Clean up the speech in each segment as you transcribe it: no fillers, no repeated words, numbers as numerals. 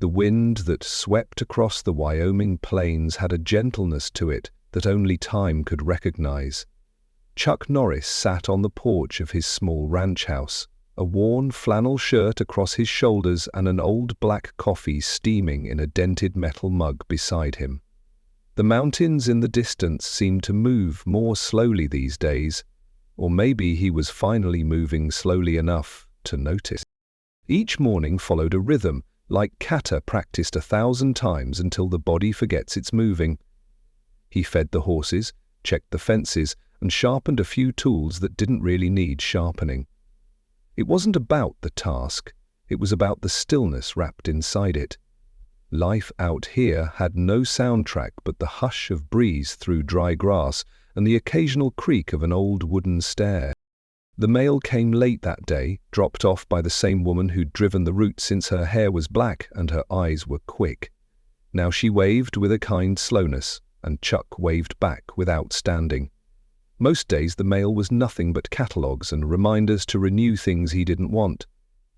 The wind that swept across the Wyoming plains had a gentleness to it that only time could recognize. Chuck Norris sat on the porch of his small ranch house, a worn flannel shirt across his shoulders and an old black coffee steaming in a dented metal mug beside him. The mountains in the distance seemed to move more slowly these days, or maybe he was finally moving slowly enough to notice. Each morning followed a rhythm, like kata practiced 1,000 times until the body forgets it's moving. He fed the horses, checked the fences, and sharpened a few tools that didn't really need sharpening. It wasn't about the task, it was about the stillness wrapped inside it. Life out here had no soundtrack but the hush of breeze through dry grass and the occasional creak of an old wooden stair. The mail came late that day, dropped off by the same woman who'd driven the route since her hair was black and her eyes were quick. Now she waved with a kind slowness, and Chuck waved back without standing. Most days the mail was nothing but catalogues and reminders to renew things he didn't want.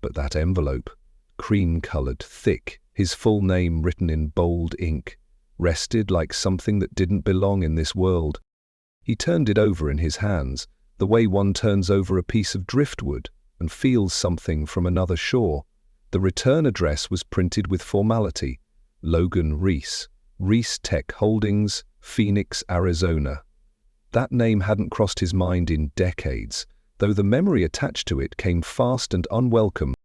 But that envelope, cream-colored, thick, his full name written in bold ink, rested like something that didn't belong in this world. He turned it over in his hands, the way one turns over a piece of driftwood and feels something from another shore. The return address was printed with formality: Logan Reese, Reese Tech Holdings, Phoenix, Arizona. That name hadn't crossed his mind in decades, though the memory attached to it came fast and unwelcome.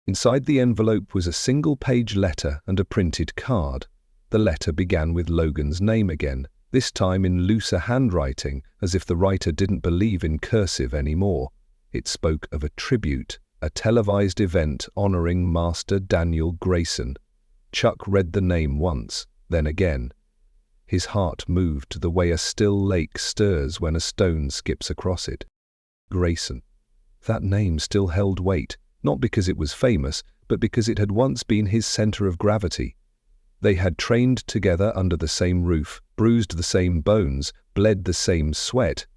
Inside the envelope was a single-page letter and a printed card. The letter began with Logan's name again, this time in looser handwriting, as if the writer didn't believe in cursive anymore. It spoke of a tribute, a televised event honoring Master Daniel Grayson. Chuck read the name once, then again. His heart moved the way a still lake stirs when a stone skips across it. Grayson. That name still held weight, not because it was famous, but because it had once been his center of gravity. They had trained together under the same roof, bruised the same bones, bled the same sweat.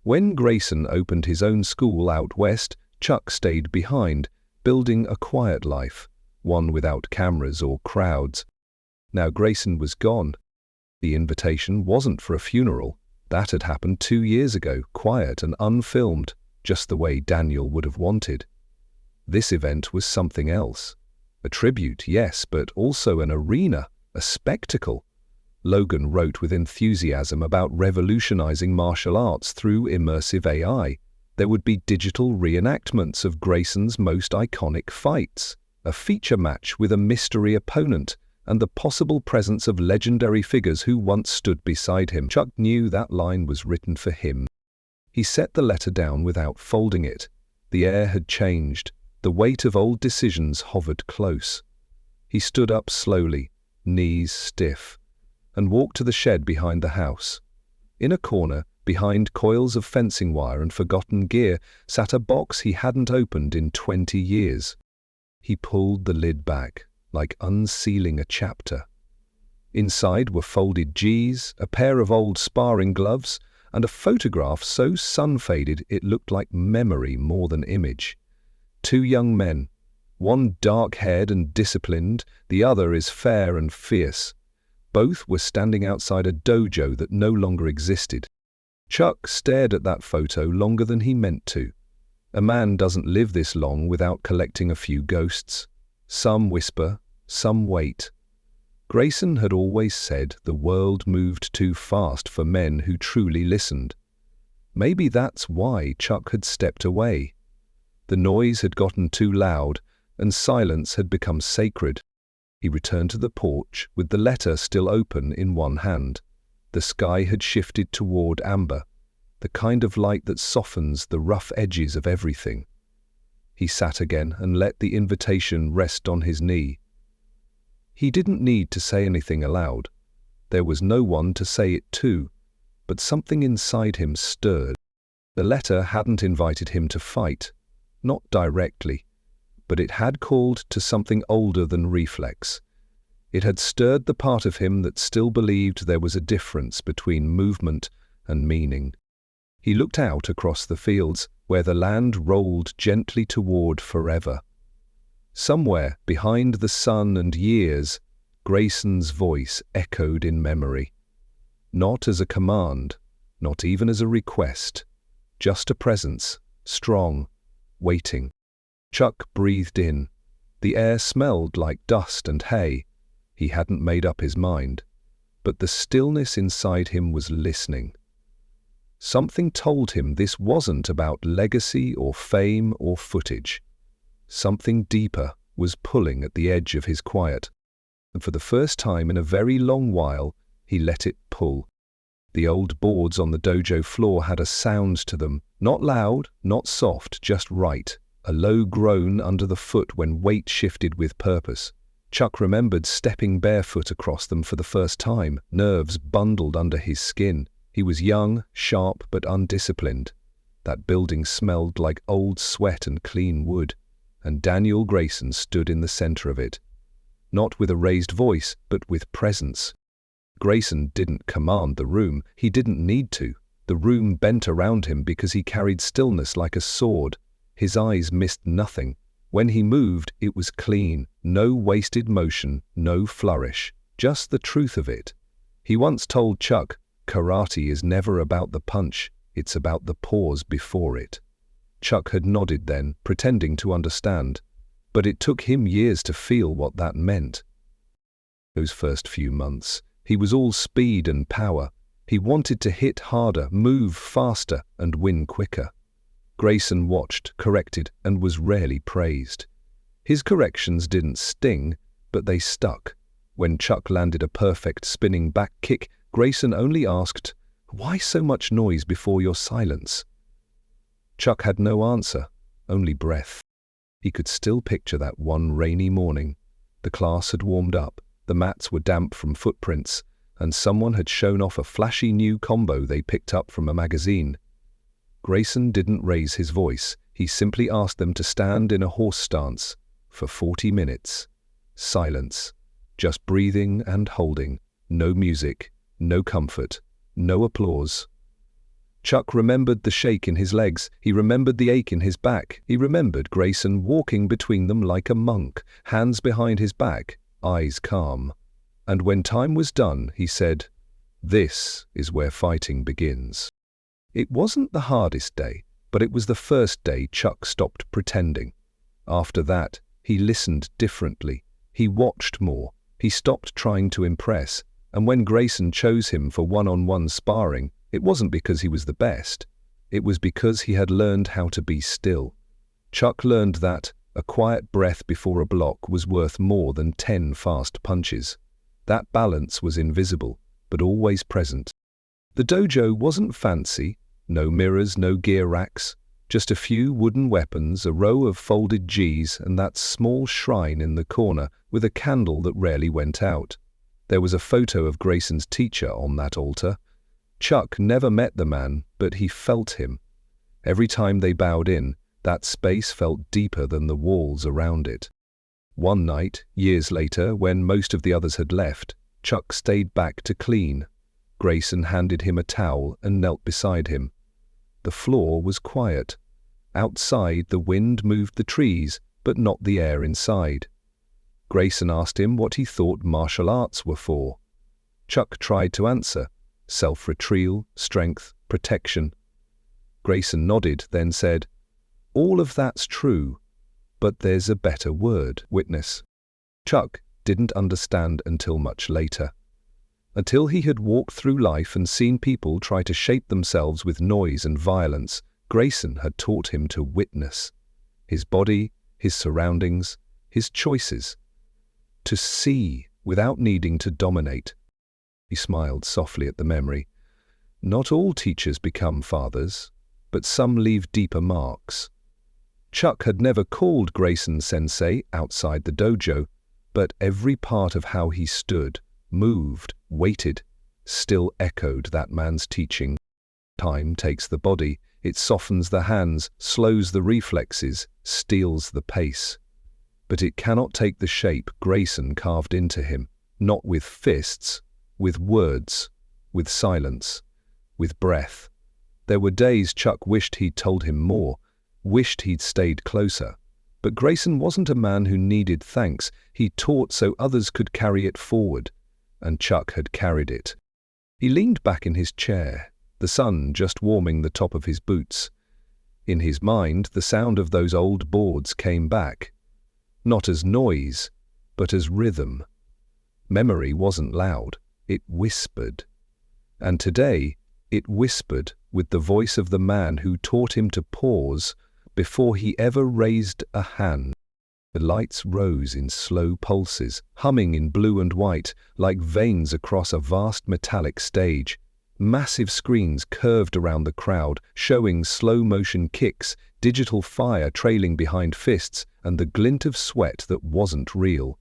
When Grayson opened his own school out west, Chuck stayed behind, building a quiet life, one without cameras or crowds. Now Grayson was gone. The invitation wasn't for a funeral. That had happened 2 years ago, quiet and unfilmed, just the way Daniel would have wanted. This event was something else. A tribute, yes, but also an arena, a spectacle. Logan wrote with enthusiasm about revolutionizing martial arts through immersive AI. There would be digital reenactments of Grayson's most iconic fights, a feature match with a mystery opponent, and the possible presence of legendary figures who once stood beside him. Chuck knew that line was written for him. He set the letter down without folding it. The air had changed. The weight of old decisions hovered close. He stood up slowly, knees stiff, and walked to the shed behind the house. In a corner, behind coils of fencing wire and forgotten gear, sat a box he hadn't opened in 20 years. He pulled the lid back, like unsealing a chapter. Inside were folded G's, a pair of old sparring gloves, and a photograph so sun-faded it looked like memory more than image. 2 young men, one dark-haired and disciplined, the other is fair and fierce. Both were standing outside a dojo that no longer existed. Chuck stared at that photo longer than he meant to. A man doesn't live this long without collecting a few ghosts. Some whisper, some wait. Grayson had always said the world moved too fast for men who truly listened. Maybe that's why Chuck had stepped away. The noise had gotten too loud, and silence had become sacred. He returned to the porch with the letter still open in one hand. The sky had shifted toward amber, the kind of light that softens the rough edges of everything. He sat again and let the invitation rest on his knee. He didn't need to say anything aloud. There was no one to say it to, but something inside him stirred. The letter hadn't invited him to fight, not directly, but it had called to something older than reflex. It had stirred the part of him that still believed there was a difference between movement and meaning. He looked out across the fields, where the land rolled gently toward forever. Somewhere, behind the sun and years, Grayson's voice echoed in memory. Not as a command, not even as a request, just a presence, strong, waiting. Chuck breathed in. The air smelled like dust and hay. He hadn't made up his mind, but the stillness inside him was listening. Something told him this wasn't about legacy or fame or footage. Something deeper was pulling at the edge of his quiet, and for the first time in a very long while, he let it pull. The old boards on the dojo floor had a sound to them, not loud, not soft, just right, a low groan under the foot when weight shifted with purpose. Chuck remembered stepping barefoot across them for the first time, nerves bundled under his skin. He was young, sharp, but undisciplined. That building smelled like old sweat and clean wood, and Daniel Grayson stood in the center of it. Not with a raised voice, but with presence. Grayson didn't command the room. He didn't need to. The room bent around him because he carried stillness like a sword. His eyes missed nothing. When he moved, it was clean. No wasted motion, no flourish. Just the truth of it. He once told Chuck, "Karate is never about the punch. It's about the pause before it." Chuck had nodded then, pretending to understand. But it took him years to feel what that meant. Those first few months, he was all speed and power. He wanted to hit harder, move faster, and win quicker. Grayson watched, corrected, and was rarely praised. His corrections didn't sting, but they stuck. When Chuck landed a perfect spinning back kick, Grayson only asked, "Why so much noise before your silence?" Chuck had no answer, only breath. He could still picture that one rainy morning. The class had warmed up, the mats were damp from footprints, and someone had shown off a flashy new combo they picked up from a magazine. Grayson didn't raise his voice. He simply asked them to stand in a horse stance for 40 minutes. Silence. Just breathing and holding. No music, no comfort, no applause. Chuck remembered the shake in his legs. He remembered the ache in his back. He remembered Grayson walking between them like a monk, hands behind his back, eyes calm. And when time was done, he said, "This is where fighting begins." It wasn't the hardest day, but it was the first day Chuck stopped pretending. After that, he listened differently. He watched more. He stopped trying to impress. And when Grayson chose him for one-on-one sparring, it wasn't because he was the best. It was because he had learned how to be still. Chuck learned that a quiet breath before a block was worth more than 10 fast punches. That balance was invisible, but always present. The dojo wasn't fancy. No mirrors, no gear racks. Just a few wooden weapons, a row of folded Gs, and that small shrine in the corner with a candle that rarely went out. There was a photo of Grayson's teacher on that altar. Chuck never met the man, but he felt him. Every time they bowed in, that space felt deeper than the walls around it. One night, years later, when most of the others had left, Chuck stayed back to clean. Grayson handed him a towel and knelt beside him. The floor was quiet. Outside, the wind moved the trees, but not the air inside. Grayson asked him what he thought martial arts were for. Chuck tried to answer. Self-retrieval, strength, protection. Grayson nodded, then said, "All of that's true, but there's a better word, witness." Chuck didn't understand until much later. Until he had walked through life and seen people try to shape themselves with noise and violence, Grayson had taught him to witness. His body, his surroundings, his choices. To see without needing to dominate. He smiled softly at the memory. Not all teachers become fathers, but some leave deeper marks. Chuck had never called Grayson sensei outside the dojo, but every part of how he stood, moved, waited, still echoed that man's teaching. Time takes the body, it softens the hands, slows the reflexes, steals the pace. But it cannot take the shape Grayson carved into him, not with fists, with words, with silence, with breath. There were days Chuck wished he'd told him more, wished he'd stayed closer. But Grayson wasn't a man who needed thanks. He taught so others could carry it forward, and Chuck had carried it. He leaned back in his chair, the sun just warming the top of his boots. In his mind, the sound of those old boards came back, not as noise, but as rhythm. Memory wasn't loud, it whispered. And today, it whispered with the voice of the man who taught him to pause before he ever raised a hand. The lights rose in slow pulses, humming in blue and white, like veins across a vast metallic stage. Massive screens curved around the crowd, showing slow-motion kicks, digital fire trailing behind fists, and the glint of sweat that wasn't real.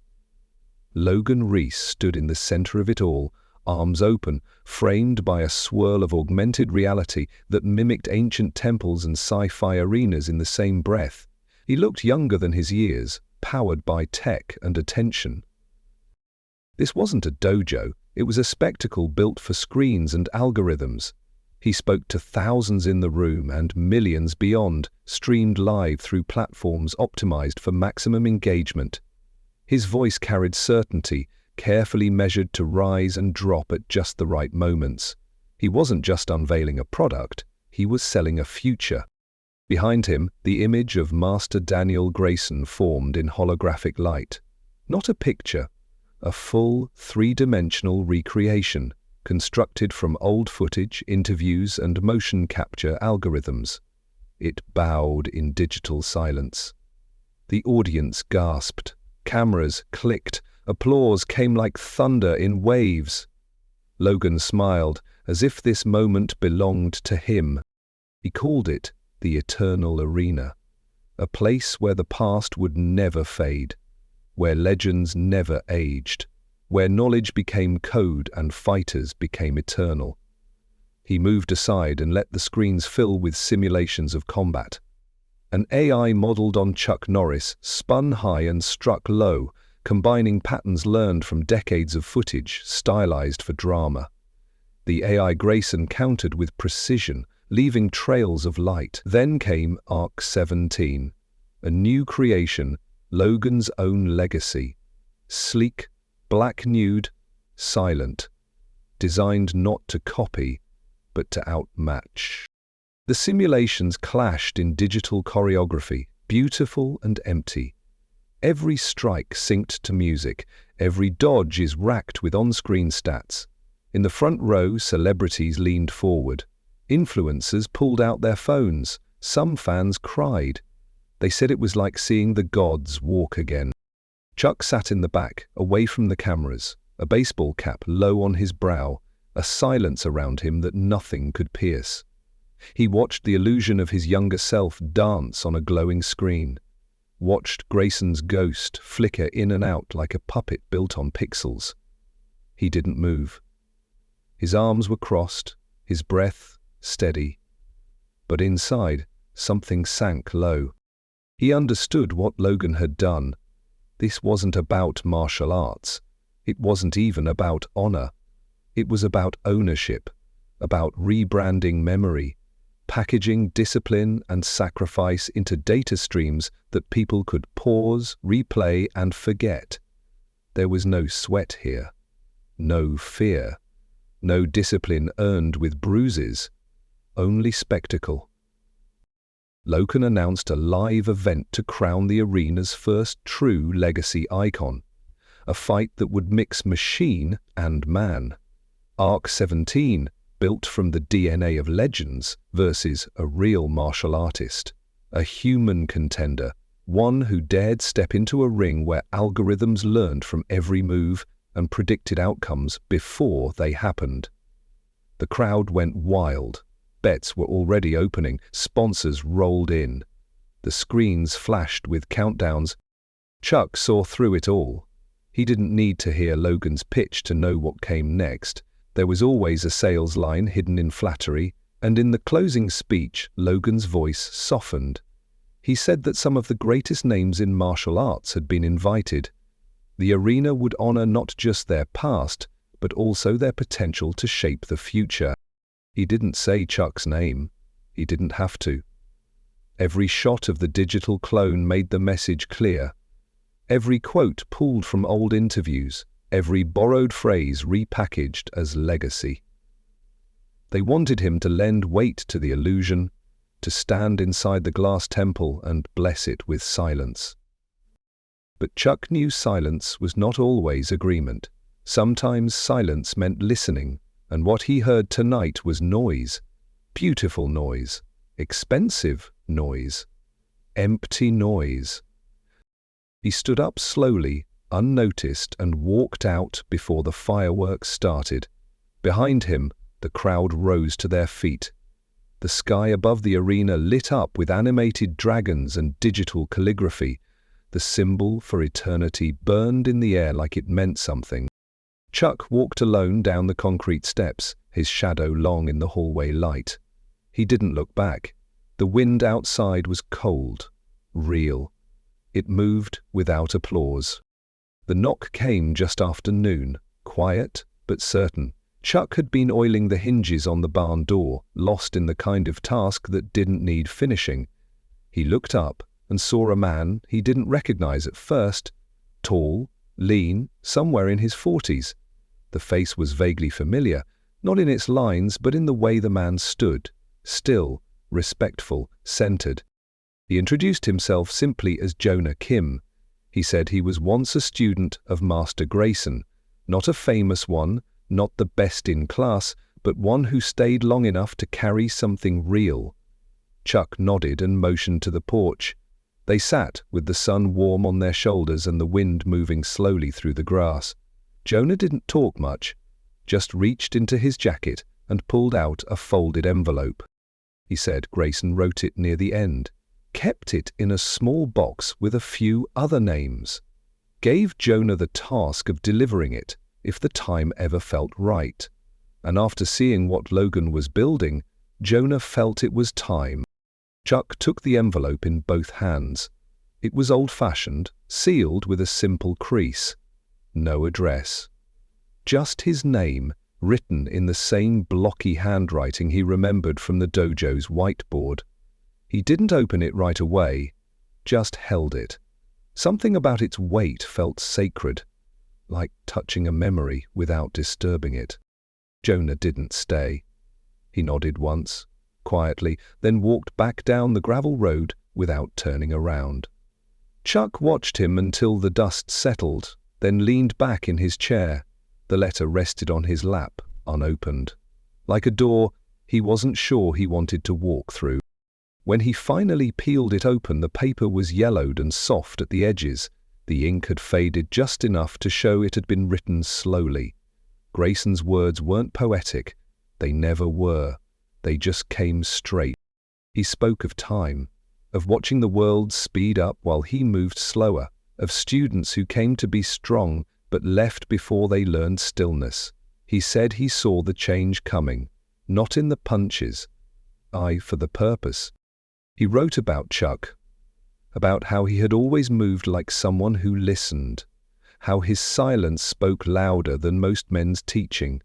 Logan Reese stood in the center of it all, arms open, framed by a swirl of augmented reality that mimicked ancient temples and sci-fi arenas in the same breath. He looked younger than his years, powered by tech and attention. This wasn't a dojo, it was a spectacle built for screens and algorithms. He spoke to thousands in the room and millions beyond, streamed live through platforms optimized for maximum engagement. His voice carried certainty, carefully measured to rise and drop at just the right moments. He wasn't just unveiling a product, he was selling a future. Behind him, the image of Master Daniel Grayson formed in holographic light. Not a picture, a full, three-dimensional recreation, constructed from old footage, interviews, and motion capture algorithms. It bowed in digital silence. The audience gasped. Cameras clicked. Applause came like thunder in waves. Logan smiled, as if this moment belonged to him. He called it the Eternal Arena, a place where the past would never fade, where legends never aged, where knowledge became code and fighters became eternal. He moved aside and let the screens fill with simulations of combat. An AI modeled on Chuck Norris spun high and struck low, combining patterns learned from decades of footage, stylized for drama. The AI Grayson countered with precision, leaving trails of light. Then came Arc 17, a new creation, Logan's own legacy. Sleek, black-nude, silent, designed not to copy, but to outmatch. The simulations clashed in digital choreography, beautiful and empty. Every strike synced to music, every dodge is racked with on-screen stats. In the front row, celebrities leaned forward. Influencers pulled out their phones. Some fans cried. They said it was like seeing the gods walk again. Chuck sat in the back, away from the cameras, a baseball cap low on his brow, a silence around him that nothing could pierce. He watched the illusion of his younger self dance on a glowing screen, watched Grayson's ghost flicker in and out like a puppet built on pixels. He didn't move. His arms were crossed, his breath steady. But inside, something sank low. He understood what Logan had done. This wasn't about martial arts. It wasn't even about honor. It was about ownership, about rebranding memory, packaging discipline and sacrifice into data streams that people could pause, replay, and forget. There was no sweat here, no fear, no discipline earned with bruises, only spectacle. Logan announced a live event to crown the arena's first true legacy icon, a fight that would mix machine and man. Arc 17, built from the DNA of legends, versus a real martial artist, a human contender, one who dared step into a ring where algorithms learned from every move and predicted outcomes before they happened. The crowd went wild. Bets were already opening, sponsors rolled in. The screens flashed with countdowns. Chuck saw through it all. He didn't need to hear Logan's pitch to know what came next. There was always a sales line hidden in flattery, and in the closing speech, Logan's voice softened. He said that some of the greatest names in martial arts had been invited. The arena would honor not just their past, but also their potential to shape the future. He didn't say Chuck's name. He didn't have to. Every shot of the digital clone made the message clear. Every quote pulled from old interviews, every borrowed phrase repackaged as legacy. They wanted him to lend weight to the illusion, to stand inside the glass temple and bless it with silence. But Chuck knew silence was not always agreement. Sometimes silence meant listening, and what he heard tonight was noise. Beautiful noise, expensive noise, empty noise. He stood up slowly, unnoticed, and walked out before the fireworks started. Behind him, the crowd rose to their feet. The sky above the arena lit up with animated dragons and digital calligraphy. The symbol for eternity burned in the air like it meant something. Chuck walked alone down the concrete steps, his shadow long in the hallway light. He didn't look back. The wind outside was cold, real. It moved without applause. The knock came just after noon, quiet but certain. Chuck had been oiling the hinges on the barn door, lost in the kind of task that didn't need finishing. He looked up and saw a man he didn't recognize at first, tall, lean, somewhere in his 40s. The face was vaguely familiar, not in its lines but in the way the man stood, still, respectful, centered. He introduced himself simply as Jonah Kim. He said he was once a student of Master Grayson, not a famous one, not the best in class, but one who stayed long enough to carry something real. Chuck nodded and motioned to the porch. They sat, with the sun warm on their shoulders and the wind moving slowly through the grass. Jonah didn't talk much, just reached into his jacket and pulled out a folded envelope. He said Grayson wrote it near the end, kept it in a small box with a few other names, gave Jonah the task of delivering it if the time ever felt right. And after seeing what Logan was building, Jonah felt it was time. Chuck took the envelope in both hands. It was old-fashioned, sealed with a simple crease. No address. Just his name, written in the same blocky handwriting he remembered from the dojo's whiteboard. He didn't open it right away, just held it. Something about its weight felt sacred, like touching a memory without disturbing it. Jonah didn't stay. He nodded once, quietly, then walked back down the gravel road without turning around. Chuck watched him until the dust settled, then leaned back in his chair. The letter rested on his lap, unopened. Like a door, he wasn't sure he wanted to walk through. When he finally peeled it open, the paper was yellowed and soft at the edges. The ink had faded just enough to show it had been written slowly. Grayson's words weren't poetic. They never were. They just came straight. He spoke of time, of watching the world speed up while he moved slower, of students who came to be strong but left before they learned stillness. He said he saw the change coming, not in the punches, eye for the purpose. He wrote about Chuck, about how he had always moved like someone who listened, how his silence spoke louder than most men's teaching,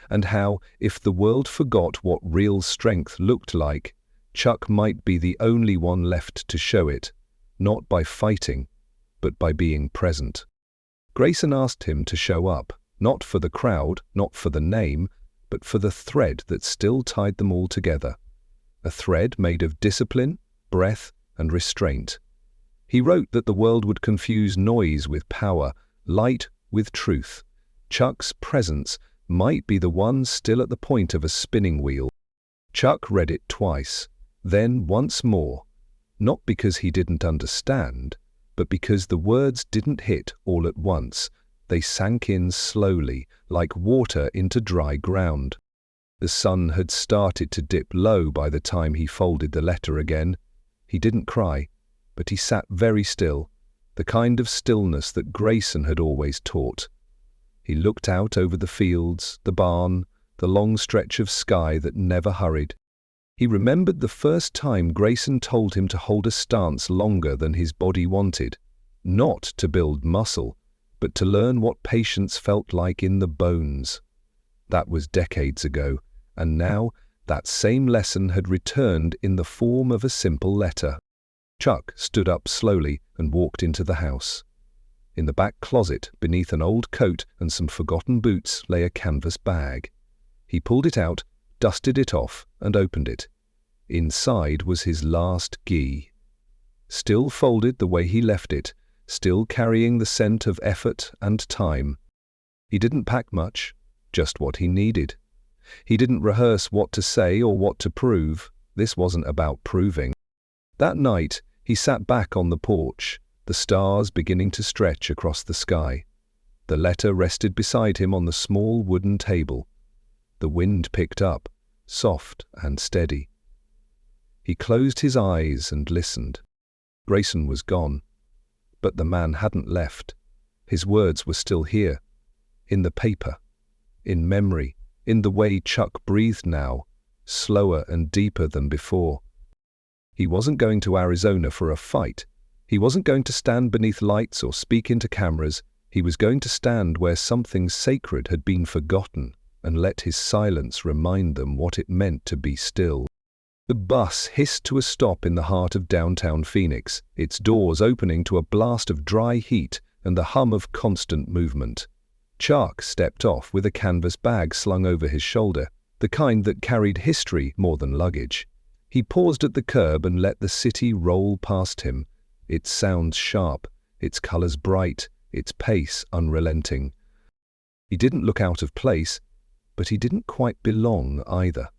and how, if the world forgot what real strength looked like, Chuck might be the only one left to show it, not by fighting, but by being present. Grayson asked him to show up, not for the crowd, not for the name, but for the thread that still tied them all together. A thread made of discipline, breath, and restraint. He wrote that the world would confuse noise with power, light with truth. Chuck's presence might be the one still at the point of a spinning wheel. Chuck read it twice, then once more, not because he didn't understand, but because the words didn't hit all at once. They sank in slowly, like water into dry ground. The sun had started to dip low by the time he folded the letter again. He didn't cry, but he sat very still, the kind of stillness that Grayson had always taught. He looked out over the fields, the barn, the long stretch of sky that never hurried. He remembered the first time Grayson told him to hold a stance longer than his body wanted, not to build muscle, but to learn what patience felt like in the bones. That was decades ago, and now that same lesson had returned in the form of a simple letter. Chuck stood up slowly and walked into the house. In the back closet, beneath an old coat and some forgotten boots, lay a canvas bag. He pulled it out, dusted it off, and opened it. Inside was his last gi. Still folded the way he left it, still carrying the scent of effort and time. He didn't pack much, just what he needed. He didn't rehearse what to say or what to prove. This wasn't about proving. That night, he sat back on the porch, the stars beginning to stretch across the sky. The letter rested beside him on the small wooden table. The wind picked up, soft and steady. He closed his eyes and listened. Grayson was gone, but the man hadn't left. His words were still here, in the paper, in memory, in the way Chuck breathed now, slower and deeper than before. He wasn't going to Arizona for a fight. He wasn't going to stand beneath lights or speak into cameras. He was going to stand where something sacred had been forgotten and let his silence remind them what it meant to be still. The bus hissed to a stop in the heart of downtown Phoenix, its doors opening to a blast of dry heat and the hum of constant movement. Chuck stepped off with a canvas bag slung over his shoulder, the kind that carried history more than luggage. He paused at the curb and let the city roll past him, its sounds sharp, its colors bright, its pace unrelenting. He didn't look out of place, but he didn't quite belong either.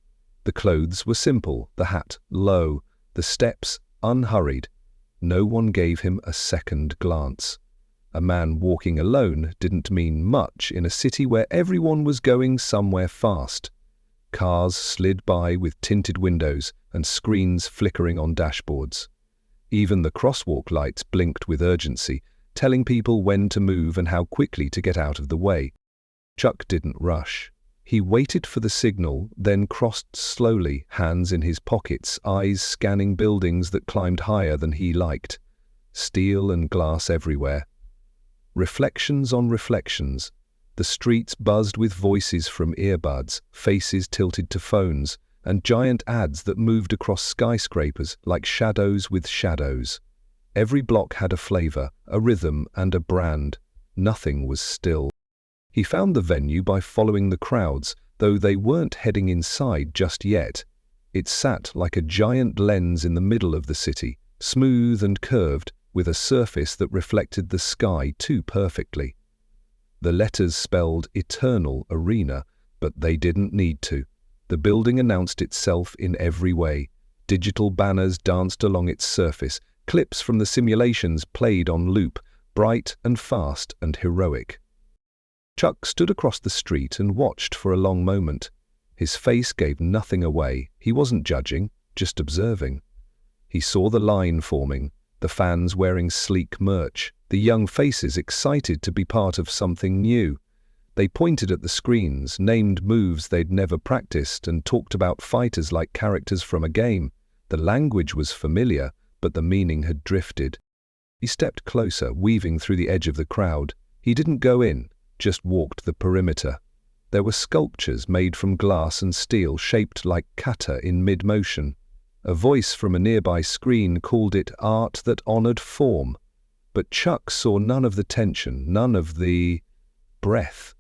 The clothes were simple, the hat low, the steps unhurried. No one gave him a second glance. A man walking alone didn't mean much in a city where everyone was going somewhere fast. Cars slid by with tinted windows and screens flickering on dashboards. Even the crosswalk lights blinked with urgency, telling people when to move and how quickly to get out of the way. Chuck didn't rush. He waited for the signal, then crossed slowly, hands in his pockets, eyes scanning buildings that climbed higher than he liked. Steel and glass everywhere. Reflections on reflections. The streets buzzed with voices from earbuds, faces tilted to phones, and giant ads that moved across skyscrapers like shadows with shadows. Every block had a flavor, a rhythm, and a brand. Nothing was still. He found the venue by following the crowds, though they weren't heading inside just yet. It sat like a giant lens in the middle of the city, smooth and curved, with a surface that reflected the sky too perfectly. The letters spelled Eternal Arena, but they didn't need to. The building announced itself in every way. Digital banners danced along its surface, clips from the simulations played on loop, bright and fast and heroic. Chuck stood across the street and watched for a long moment. His face gave nothing away. He wasn't judging, just observing. He saw the line forming, the fans wearing sleek merch, the young faces excited to be part of something new. They pointed at the screens, named moves they'd never practiced, and talked about fighters like characters from a game. The language was familiar, but the meaning had drifted. He stepped closer, weaving through the edge of the crowd. He didn't go in, just walked the perimeter. There were sculptures made from glass and steel shaped like kata in mid-motion. A voice from a nearby screen called it art that honored form. But Chuck saw none of the tension, none of the breath,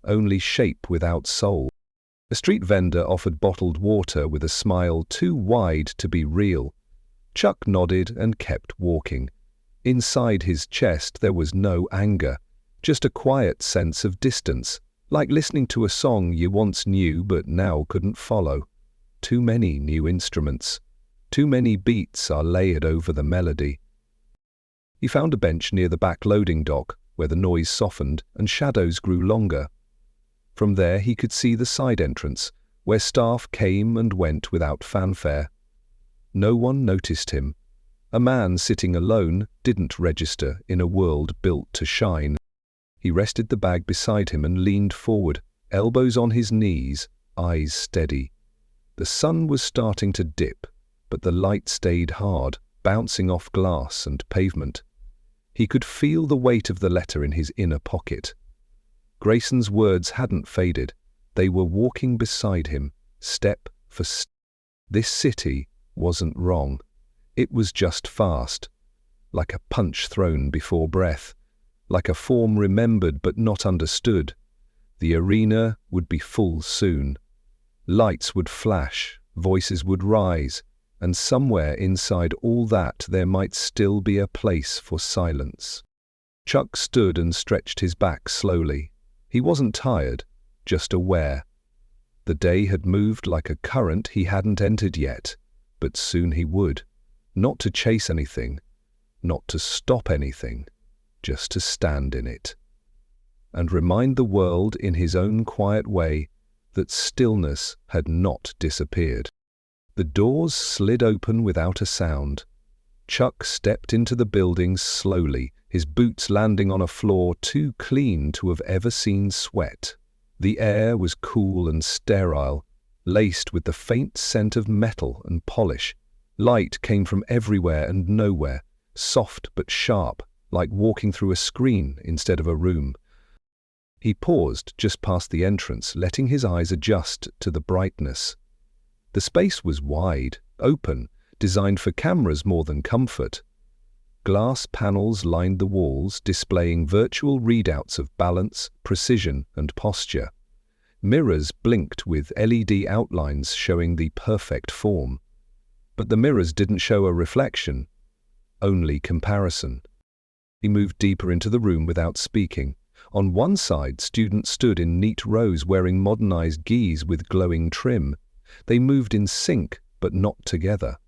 only shape without soul. A street vendor offered bottled water with a smile too wide to be real. Chuck nodded and kept walking. Inside his chest there was no anger, just a quiet sense of distance, like listening to a song you once knew but now couldn't follow. Too many new instruments. Too many beats are layered over the melody. He found a bench near the back loading dock, where the noise softened and shadows grew longer. From there he could see the side entrance, where staff came and went without fanfare. No one noticed him. A man sitting alone didn't register in a world built to shine. He rested the bag beside him and leaned forward, elbows on his knees, eyes steady. The sun was starting to dip, but the light stayed hard, bouncing off glass and pavement. He could feel the weight of the letter in his inner pocket. Grayson's words hadn't faded. They were walking beside him, step for step. This city wasn't wrong. It was just fast, like a punch thrown before breath, like a form remembered but not understood. The arena would be full soon. Lights would flash, voices would rise, and somewhere inside all that there might still be a place for silence. Chuck stood and stretched his back slowly. He wasn't tired, just aware. The day had moved like a current he hadn't entered yet, but soon he would. Not to chase anything, not to stop anything, just to stand in it. And remind the world in his own quiet way that stillness had not disappeared. The doors slid open without a sound. Chuck stepped into the building slowly, his boots landing on a floor too clean to have ever seen sweat. The air was cool and sterile, laced with the faint scent of metal and polish. Light came from everywhere and nowhere, soft but sharp, like walking through a screen instead of a room. He paused just past the entrance, letting his eyes adjust to the brightness. The space was wide, open, designed for cameras more than comfort. Glass panels lined the walls, displaying virtual readouts of balance, precision, and posture. Mirrors blinked with LED outlines showing the perfect form. But the mirrors didn't show a reflection, only comparison. He moved deeper into the room without speaking. On one side, students stood in neat rows wearing modernized gis with glowing trim. They moved in sync, but not together.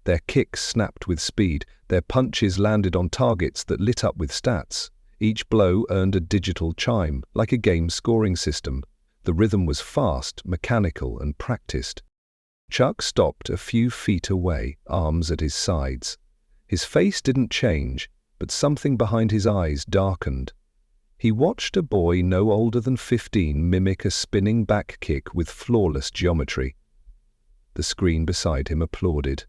Their kicks snapped with speed, their punches landed on targets that lit up with stats. Each blow earned a digital chime, like a game scoring system. The rhythm was fast, mechanical, and practiced. Chuck stopped a few feet away, arms at his sides. His face didn't change, but something behind his eyes darkened. He watched a boy no older than 15 mimic a spinning back kick with flawless geometry. The screen beside him applauded.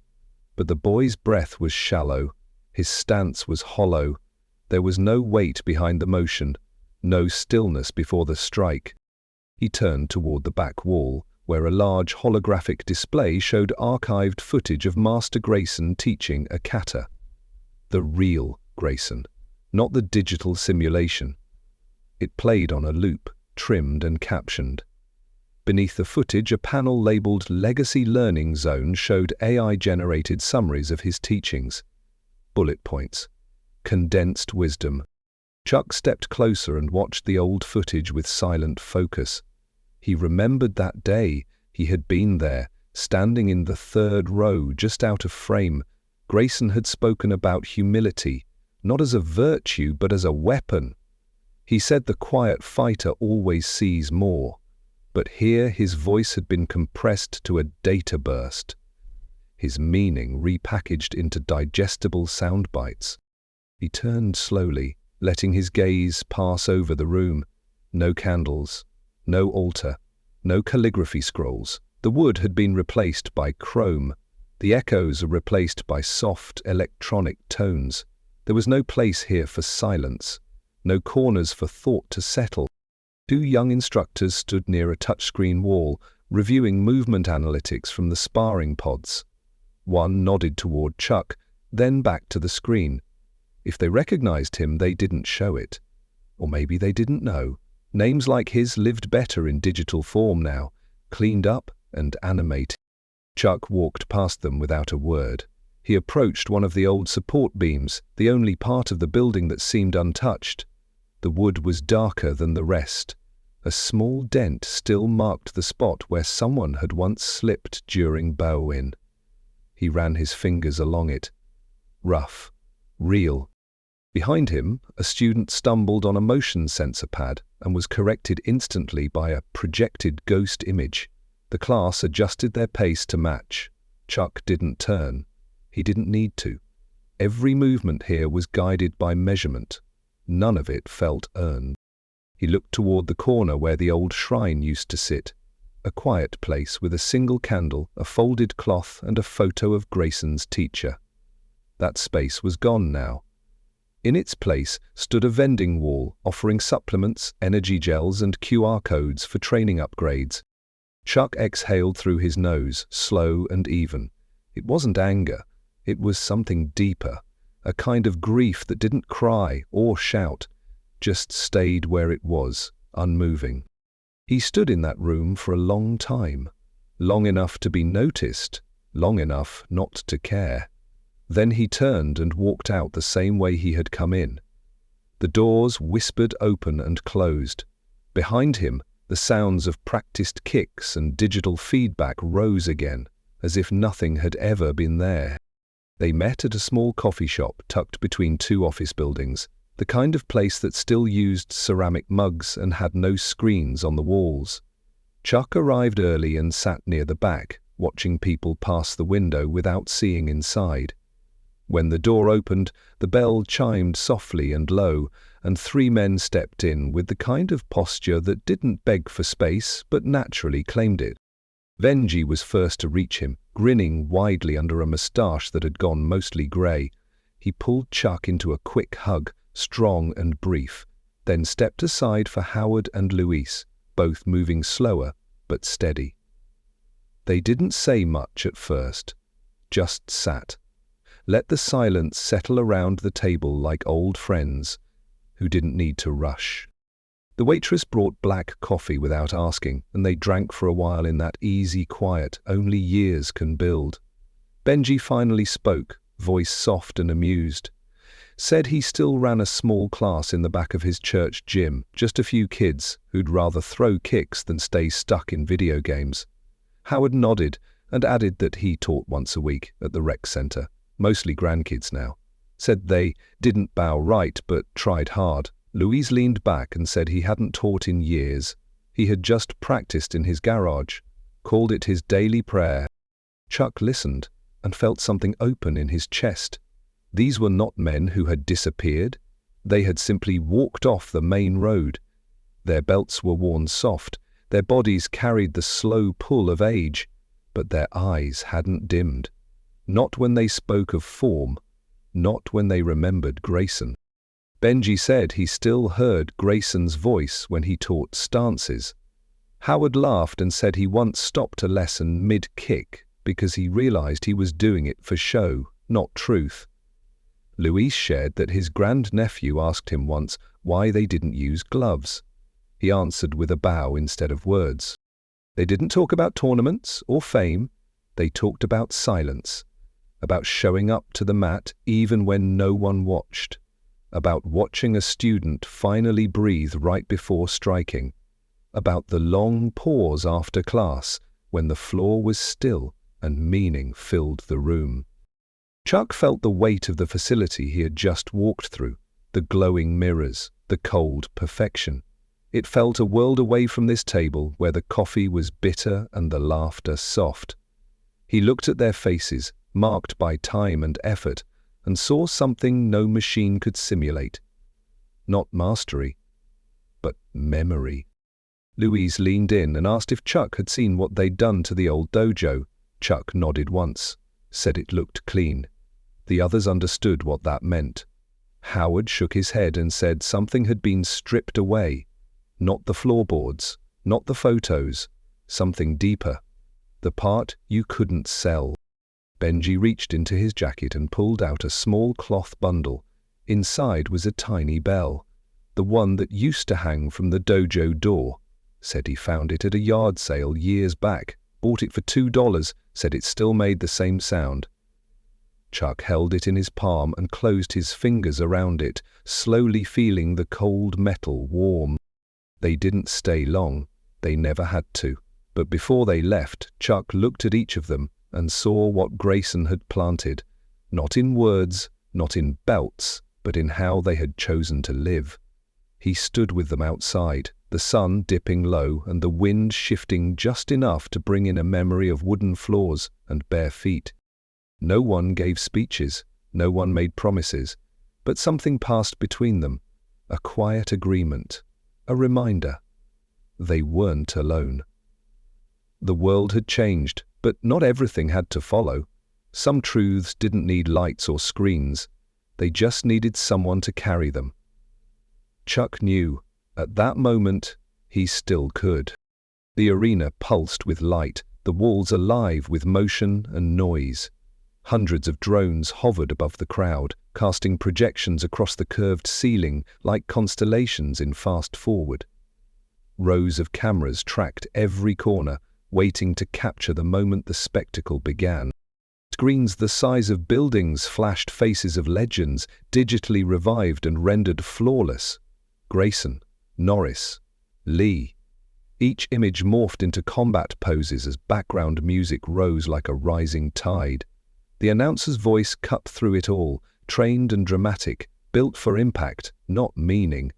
But the boy's breath was shallow, his stance was hollow. There was no weight behind the motion, no stillness before the strike. He turned toward the back wall, where a large holographic display showed archived footage of Master Grayson teaching a kata. The real Grayson, not the digital simulation. It played on a loop, trimmed and captioned. Beneath the footage, a panel labeled Legacy Learning Zone showed AI-generated summaries of his teachings. Bullet points. Condensed wisdom. Chuck stepped closer and watched the old footage with silent focus. He remembered that day. He had been there, standing in the third row, just out of frame. Grayson had spoken about humility, not as a virtue, but as a weapon. He said the quiet fighter always sees more. But here his voice had been compressed to a data burst. His meaning repackaged into digestible sound bites. He turned slowly, letting his gaze pass over the room. No candles, no altar, no calligraphy scrolls. The wood had been replaced by chrome. The echoes are replaced by soft electronic tones. There was no place here for silence, no corners for thought to settle. Two young instructors stood near a touchscreen wall, reviewing movement analytics from the sparring pods. One nodded toward Chuck, then back to the screen. If they recognized him, they didn't show it. Or maybe they didn't know. Names like his lived better in digital form now, cleaned up and animated. Chuck walked past them without a word. He approached one of the old support beams, the only part of the building that seemed untouched. The wood was darker than the rest. A small dent still marked the spot where someone had once slipped during bow-in. He ran his fingers along it. Rough. Real. Behind him, a student stumbled on a motion sensor pad and was corrected instantly by a projected ghost image. The class adjusted their pace to match. Chuck didn't turn. He didn't need to. Every movement here was guided by measurement. None of it felt earned. He looked toward the corner where the old shrine used to sit, a quiet place with a single candle, a folded cloth, and a photo of Grayson's teacher. That space was gone now. In its place stood a vending wall offering supplements, energy gels, and QR codes for training upgrades. Chuck exhaled through his nose, slow and even. It wasn't anger, It was something deeper, a kind of grief that didn't cry or shout, just stayed where it was, unmoving. He stood in that room for a long time, long enough to be noticed, long enough not to care. Then he turned and walked out the same way he had come in. The doors whispered open and closed. Behind him, the sounds of practiced kicks and digital feedback rose again, as if nothing had ever been there. They met at a small coffee shop tucked between two office buildings, the kind of place that still used ceramic mugs and had no screens on the walls. Chuck arrived early and sat near the back, watching people pass the window without seeing inside. When the door opened, the bell chimed softly and low, and three men stepped in with the kind of posture that didn't beg for space but naturally claimed it. Benji was first to reach him, grinning widely under a moustache that had gone mostly grey. He pulled Chuck into a quick hug, strong and brief, then stepped aside for Howard and Luis, both moving slower but steady. They didn't say much at first, just sat. Let the silence settle around the table like old friends who didn't need to rush. The waitress brought black coffee without asking, and they drank for a while in that easy quiet only years can build. Benji finally spoke, voice soft and amused. Said he still ran a small class in the back of his church gym, just a few kids who'd rather throw kicks than stay stuck in video games. Howard nodded and added that he taught once a week at the rec center, mostly grandkids now. Said they didn't bow right but tried hard. Louise leaned back and said he hadn't taught in years. He had just practiced in his garage, called it his daily prayer. Chuck listened and felt something open in his chest. These were not men who had disappeared. They had simply walked off the main road. Their belts were worn soft, their bodies carried the slow pull of age, but their eyes hadn't dimmed. Not when they spoke of form, not when they remembered Grayson. Benji said he still heard Grayson's voice when he taught stances. Howard laughed and said he once stopped a lesson mid-kick because he realized he was doing it for show, not truth. Luis shared that his grandnephew asked him once why they didn't use gloves. He answered with a bow instead of words. They didn't talk about tournaments or fame. They talked about silence, about showing up to the mat even when no one watched, about watching a student finally breathe right before striking, about the long pause after class when the floor was still and meaning filled the room. Chuck felt the weight of the facility he had just walked through, the glowing mirrors, the cold perfection. It felt a world away from this table where the coffee was bitter and the laughter soft. He looked at their faces, marked by time and effort, and saw something no machine could simulate. Not mastery, but memory. Louise leaned in and asked if Chuck had seen what they'd done to the old dojo. Chuck nodded once, said it looked clean. The others understood what that meant. Howard shook his head and said something had been stripped away. Not the floorboards, not the photos, something deeper. The part you couldn't sell. Benji reached into his jacket and pulled out a small cloth bundle. Inside was a tiny bell, the one that used to hang from the dojo door. Said he found it at a yard sale years back, bought it for $2, said it still made the same sound. Chuck held it in his palm and closed his fingers around it, slowly feeling the cold metal warm. They didn't stay long, they never had to, but before they left, Chuck looked at each of them and saw what Grayson had planted, not in words, not in belts, but in how they had chosen to live. He stood with them outside, the sun dipping low and the wind shifting just enough to bring in a memory of wooden floors and bare feet. No one gave speeches, no one made promises, but something passed between them, a quiet agreement, a reminder. They weren't alone. The world had changed, but not everything had to follow. Some truths didn't need lights or screens. They just needed someone to carry them. Chuck knew, at that moment, he still could. The arena pulsed with light, the walls alive with motion and noise. Hundreds of drones hovered above the crowd, casting projections across the curved ceiling like constellations in fast forward. Rows of cameras tracked every corner, waiting to capture the moment the spectacle began. Screens the size of buildings flashed faces of legends, digitally revived and rendered flawless. Grayson, Norris, Lee. Each image morphed into combat poses as background music rose like a rising tide. The announcer's voice cut through it all, trained and dramatic, built for impact, not meaning.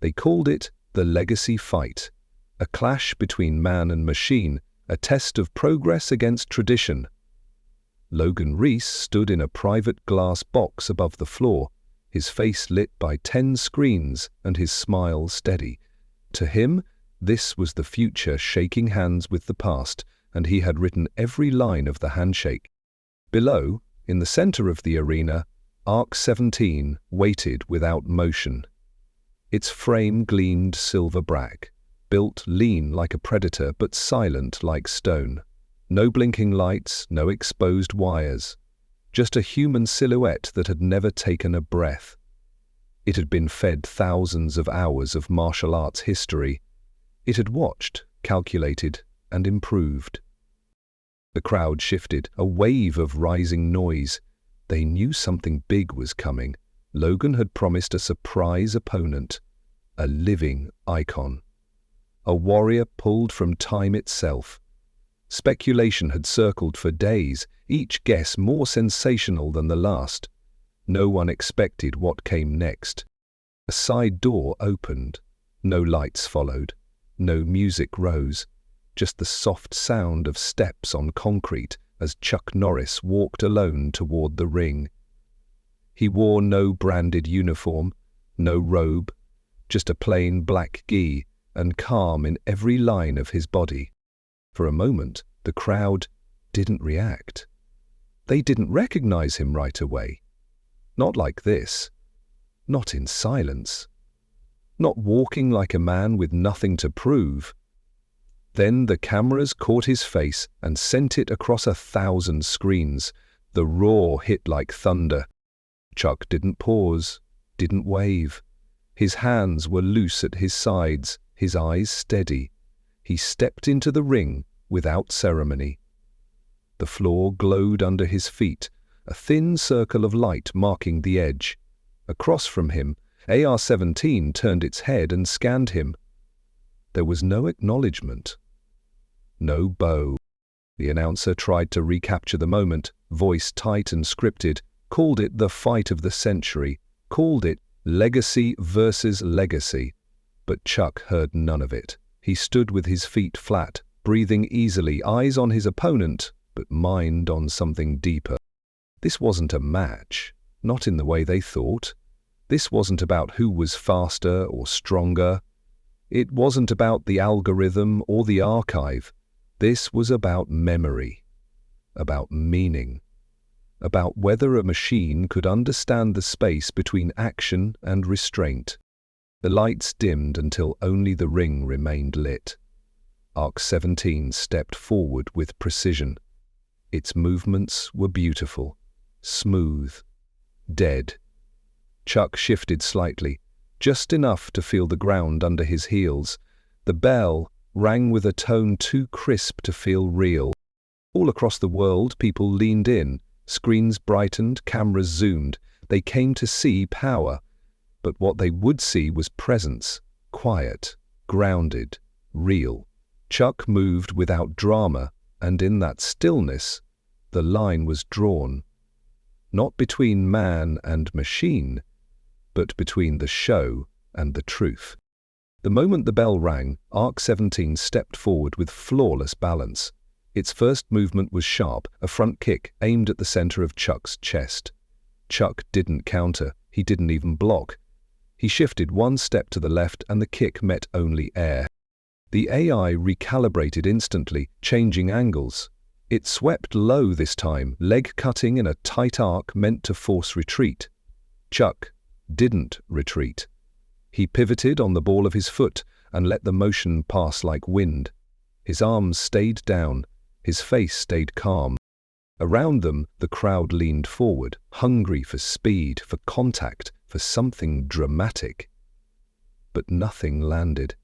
They called it the Legacy Fight, a clash between man and machine, a test of progress against tradition. Logan Reese stood in a private glass box above the floor, his face lit by 10 screens and his smile steady. To him, this was the future shaking hands with the past, and he had written every line of the handshake. Below, in the center of the arena, Arc 17 waited without motion. Its frame gleamed silver black, built lean like a predator but silent like stone. No blinking lights, no exposed wires. Just a human silhouette that had never taken a breath. It had been fed thousands of hours of martial arts history. It had watched, calculated, and improved. The crowd shifted, a wave of rising noise. They knew something big was coming. Logan had promised a surprise opponent, a living icon. A warrior pulled from time itself. Speculation had circled for days, each guess more sensational than the last. No one expected what came next. A side door opened. No lights followed. No music rose. Just the soft sound of steps on concrete as Chuck Norris walked alone toward the ring. He wore no branded uniform, no robe, just a plain black gi and calm in every line of his body. For a moment, the crowd didn't react. They didn't recognize him right away. Not like this. Not in silence. Not walking like a man with nothing to prove. Then the cameras caught his face and sent it across 1,000 screens. The roar hit like thunder. Chuck didn't pause, didn't wave. His hands were loose at his sides, his eyes steady. He stepped into the ring without ceremony. The floor glowed under his feet, a thin circle of light marking the edge. Across from him, AR-17 turned its head and scanned him. There was no acknowledgement. No bow. The announcer tried to recapture the moment, voice tight and scripted, called it the fight of the century, called it legacy versus legacy. But Chuck heard none of it. He stood with his feet flat, breathing easily, eyes on his opponent, but mind on something deeper. This wasn't a match, not in the way they thought. This wasn't about who was faster or stronger. It wasn't about the algorithm or the archive. This was about memory, about meaning, about whether a machine could understand the space between action and restraint. The lights dimmed until only the ring remained lit. Arc 17 stepped forward with precision. Its movements were beautiful, smooth, dead. Chuck shifted slightly, just enough to feel the ground under his heels. The bell rang with a tone too crisp to feel real. All across the world, people leaned in. Screens brightened, cameras zoomed. They came to see power. But what they would see was presence, quiet, grounded, real. Chuck moved without drama, and in that stillness, the line was drawn. Not between man and machine, but between the show and the truth. The moment the bell rang, Arc 17 stepped forward with flawless balance. Its first movement was sharp, a front kick aimed at the center of Chuck's chest. Chuck didn't counter, he didn't even block. He shifted one step to the left and the kick met only air. The AI recalibrated instantly, changing angles. It swept low this time, leg cutting in a tight arc meant to force retreat. Chuck didn't retreat. He pivoted on the ball of his foot and let the motion pass like wind. His arms stayed down, his face stayed calm. Around them, the crowd leaned forward, hungry for speed, for contact, for something dramatic. But nothing landed.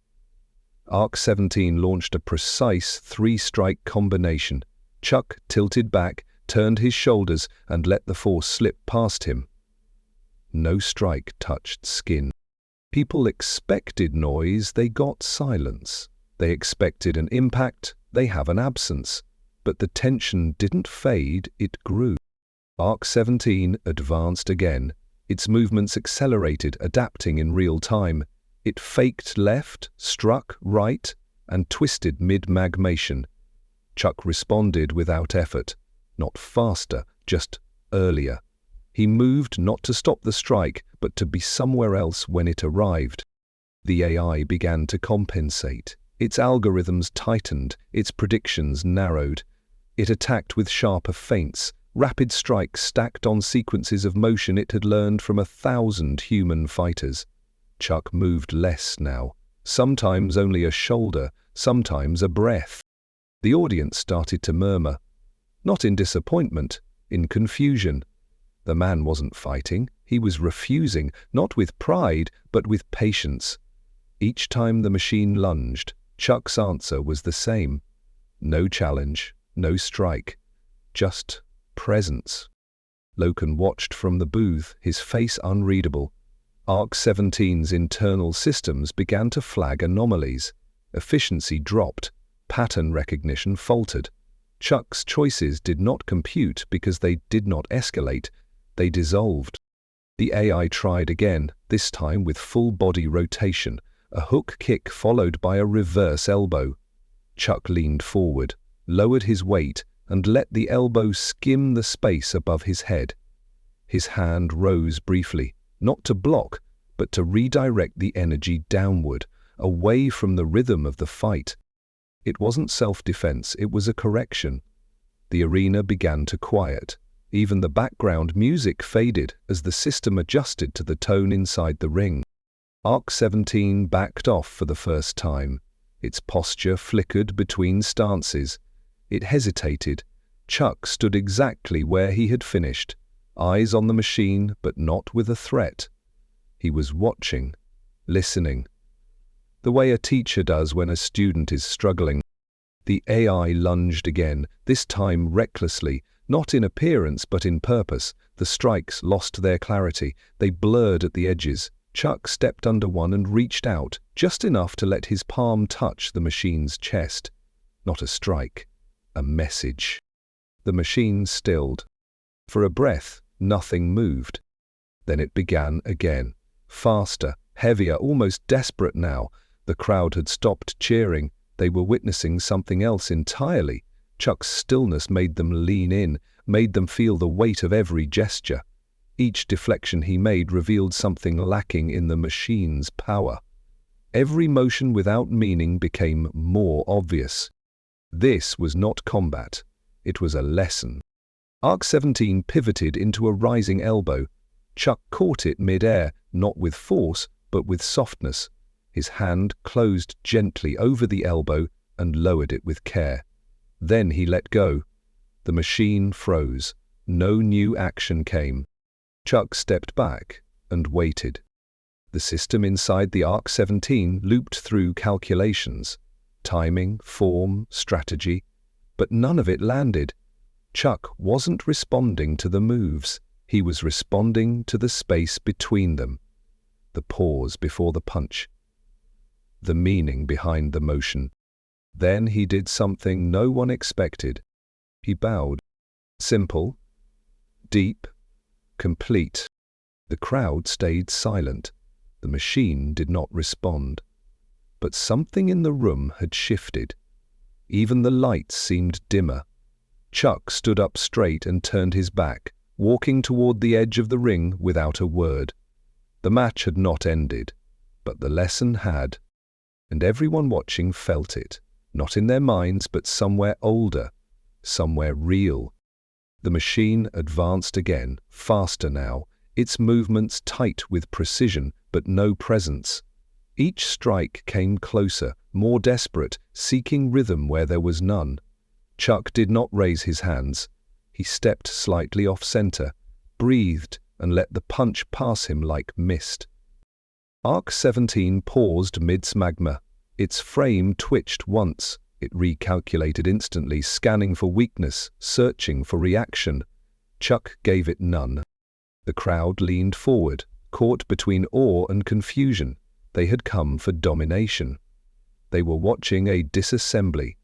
Arc 17 launched a precise three-strike combination. Chuck tilted back, turned his shoulders, and let the force slip past him. No strike touched skin. People expected noise, they got silence. They expected an impact, they have an absence. But the tension didn't fade, it grew. Arc 17 advanced again. Its movements accelerated, adapting in real time. It faked left, struck right, and twisted mid-magmation. Chuck responded without effort. Not faster, just earlier. He moved not to stop the strike, but to be somewhere else when it arrived. The AI began to compensate. Its algorithms tightened, its predictions narrowed. It attacked with sharper feints, rapid strikes stacked on sequences of motion it had learned from 1,000 human fighters. Chuck moved less now, sometimes only a shoulder, sometimes a breath. The audience started to murmur, not in disappointment, in confusion. The man wasn't fighting, he was refusing, not with pride, but with patience. Each time the machine lunged, Chuck's answer was the same. No challenge, no strike, just presence. Loken watched from the booth, his face unreadable. Arc 17's internal systems began to flag anomalies. Efficiency dropped, pattern recognition faltered. Chuck's choices did not compute because they did not escalate, they dissolved. The AI tried again, this time with full body rotation, a hook kick followed by a reverse elbow. Chuck leaned forward, lowered his weight, and let the elbow skim the space above his head. His hand rose briefly, not to block, but to redirect the energy downward, away from the rhythm of the fight. It wasn't self-defense, it was a correction. The arena began to quiet. Even the background music faded as the system adjusted to the tone inside the ring. Arc 17 backed off for the first time. Its posture flickered between stances. It hesitated. Chuck stood exactly where he had finished, eyes on the machine, but not with a threat. He was watching, listening. The way a teacher does when a student is struggling. The AI lunged again, this time recklessly, not in appearance but in purpose. The strikes lost their clarity. They blurred at the edges. Chuck stepped under one and reached out, just enough to let his palm touch the machine's chest. Not a strike, a message. The machine stilled. For a breath, nothing moved. Then it began again. Faster, heavier, almost desperate now. The crowd had stopped cheering. They were witnessing something else entirely. Chuck's stillness made them lean in, made them feel the weight of every gesture. Each deflection he made revealed something lacking in the machine's power. Every motion without meaning became more obvious. This was not combat. It was a lesson. Arc 17 pivoted into a rising elbow. Chuck caught it mid-air, not with force, but with softness. His hand closed gently over the elbow and lowered it with care. Then he let go. The machine froze. No new action came. Chuck stepped back and waited. The system inside the Arc 17 looped through calculations, timing, form, strategy, but none of it landed. Chuck wasn't responding to the moves. He was responding to the space between them, the pause before the punch, the meaning behind the motion. Then he did something no one expected. He bowed. Simple, deep, complete. The crowd stayed silent. The machine did not respond. But something in the room had shifted. Even the lights seemed dimmer. Chuck stood up straight and turned his back, walking toward the edge of the ring without a word. The match had not ended, but the lesson had. And everyone watching felt it, not in their minds, but somewhere older, somewhere real. The machine advanced again, faster now, its movements tight with precision, but no presence. Each strike came closer, more desperate, seeking rhythm where there was none. Chuck did not raise his hands. He stepped slightly off-center, breathed, and let the punch pass him like mist. Arc 17 paused mid-smagma. Its frame twitched once. It recalculated instantly, scanning for weakness, searching for reaction. Chuck gave it none. The crowd leaned forward, caught between awe and confusion. They had come for domination. They were watching a disassembly.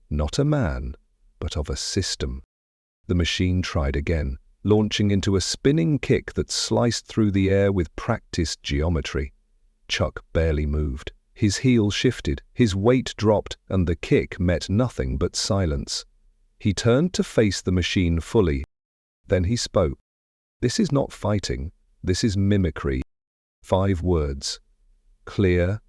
Not a man, but of a system. The machine tried again, launching into a spinning kick that sliced through the air with practiced geometry. Chuck barely moved. His heel shifted, his weight dropped, and the kick met nothing but silence. He turned to face the machine fully. Then he spoke. "This is not fighting, this is mimicry." 5 words. Clear,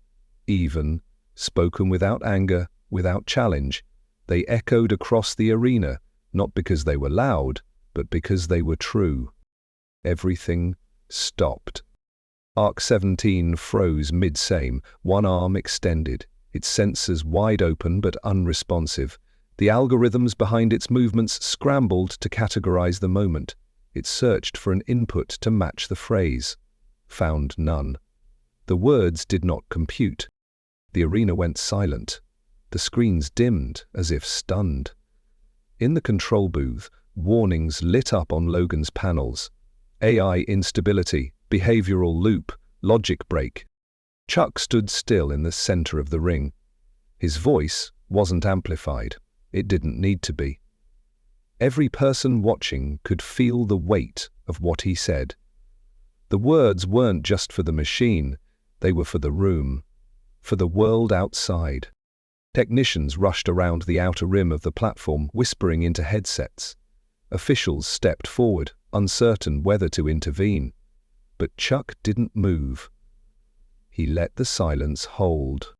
even, spoken without anger, without challenge. They echoed across the arena, not because they were loud, but because they were true. Everything stopped. Arc 17 froze mid-same, one arm extended, its sensors wide open but unresponsive. The algorithms behind its movements scrambled to categorize the moment. It searched for an input to match the phrase. Found none. The words did not compute. The arena went silent. The screens dimmed, as if stunned. In the control booth, warnings lit up on Logan's panels. AI instability, behavioral loop, logic break. Chuck stood still in the center of the ring. His voice wasn't amplified. It didn't need to be. Every person watching could feel the weight of what he said. The words weren't just for the machine, they were for the room, for the world outside. Technicians rushed around the outer rim of the platform, whispering into headsets. Officials stepped forward, uncertain whether to intervene. But Chuck didn't move. He let the silence hold.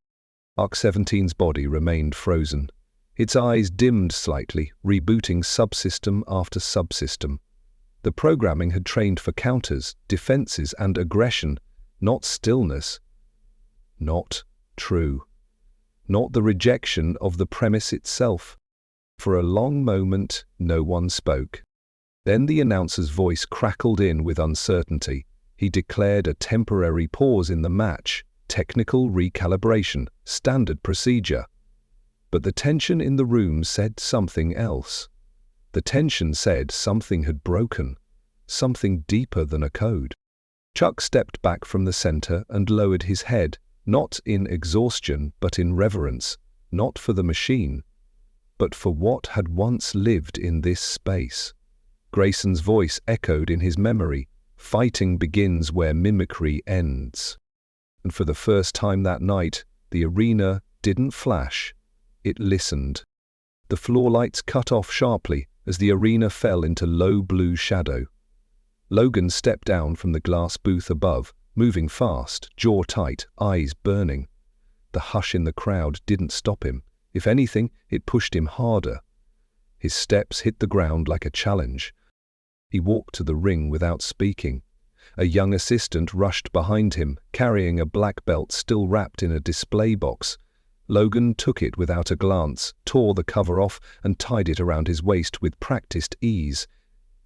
Arc 17's body remained frozen. Its eyes dimmed slightly, rebooting subsystem after subsystem. The programming had trained for counters, defenses, and aggression, not stillness. Not true. Not the rejection of the premise itself. For a long moment, no one spoke. Then the announcer's voice crackled in with uncertainty. He declared a temporary pause in the match, technical recalibration, standard procedure. But the tension in the room said something else. The tension said something had broken, something deeper than a code. Chuck stepped back from the center and lowered his head, not in exhaustion but in reverence, not for the machine, but for what had once lived in this space. Grayson's voice echoed in his memory. Fighting begins where mimicry ends. And for the first time that night, the arena didn't flash. It listened. The floor lights cut off sharply as the arena fell into low blue shadow. Logan stepped down from the glass booth above, moving fast, jaw tight, eyes burning. The hush in the crowd didn't stop him. If anything, it pushed him harder. His steps hit the ground like a challenge. He walked to the ring without speaking. A young assistant rushed behind him, carrying a black belt still wrapped in a display box. Logan took it without a glance, tore the cover off, and tied it around his waist with practiced ease.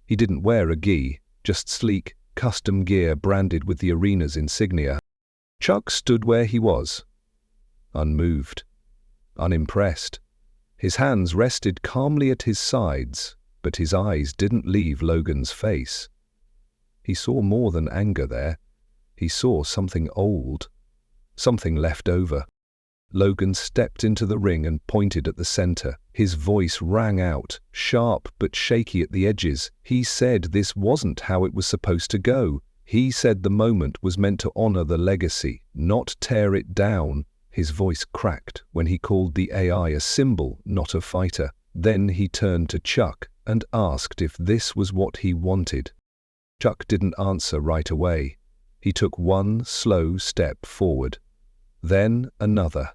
He didn't wear a gi, just sleek, custom gear branded with the arena's insignia. Chuck stood where he was, unmoved, unimpressed. His hands rested calmly at his sides, but his eyes didn't leave Logan's face. He saw more than anger there. He saw something old, something left over. Logan stepped into the ring and pointed at the center. His voice rang out, sharp but shaky at the edges. He said this wasn't how it was supposed to go. He said the moment was meant to honor the legacy, not tear it down. His voice cracked when he called the AI a symbol, not a fighter. Then he turned to Chuck and asked if this was what he wanted. Chuck didn't answer right away. He took one slow step forward, then another.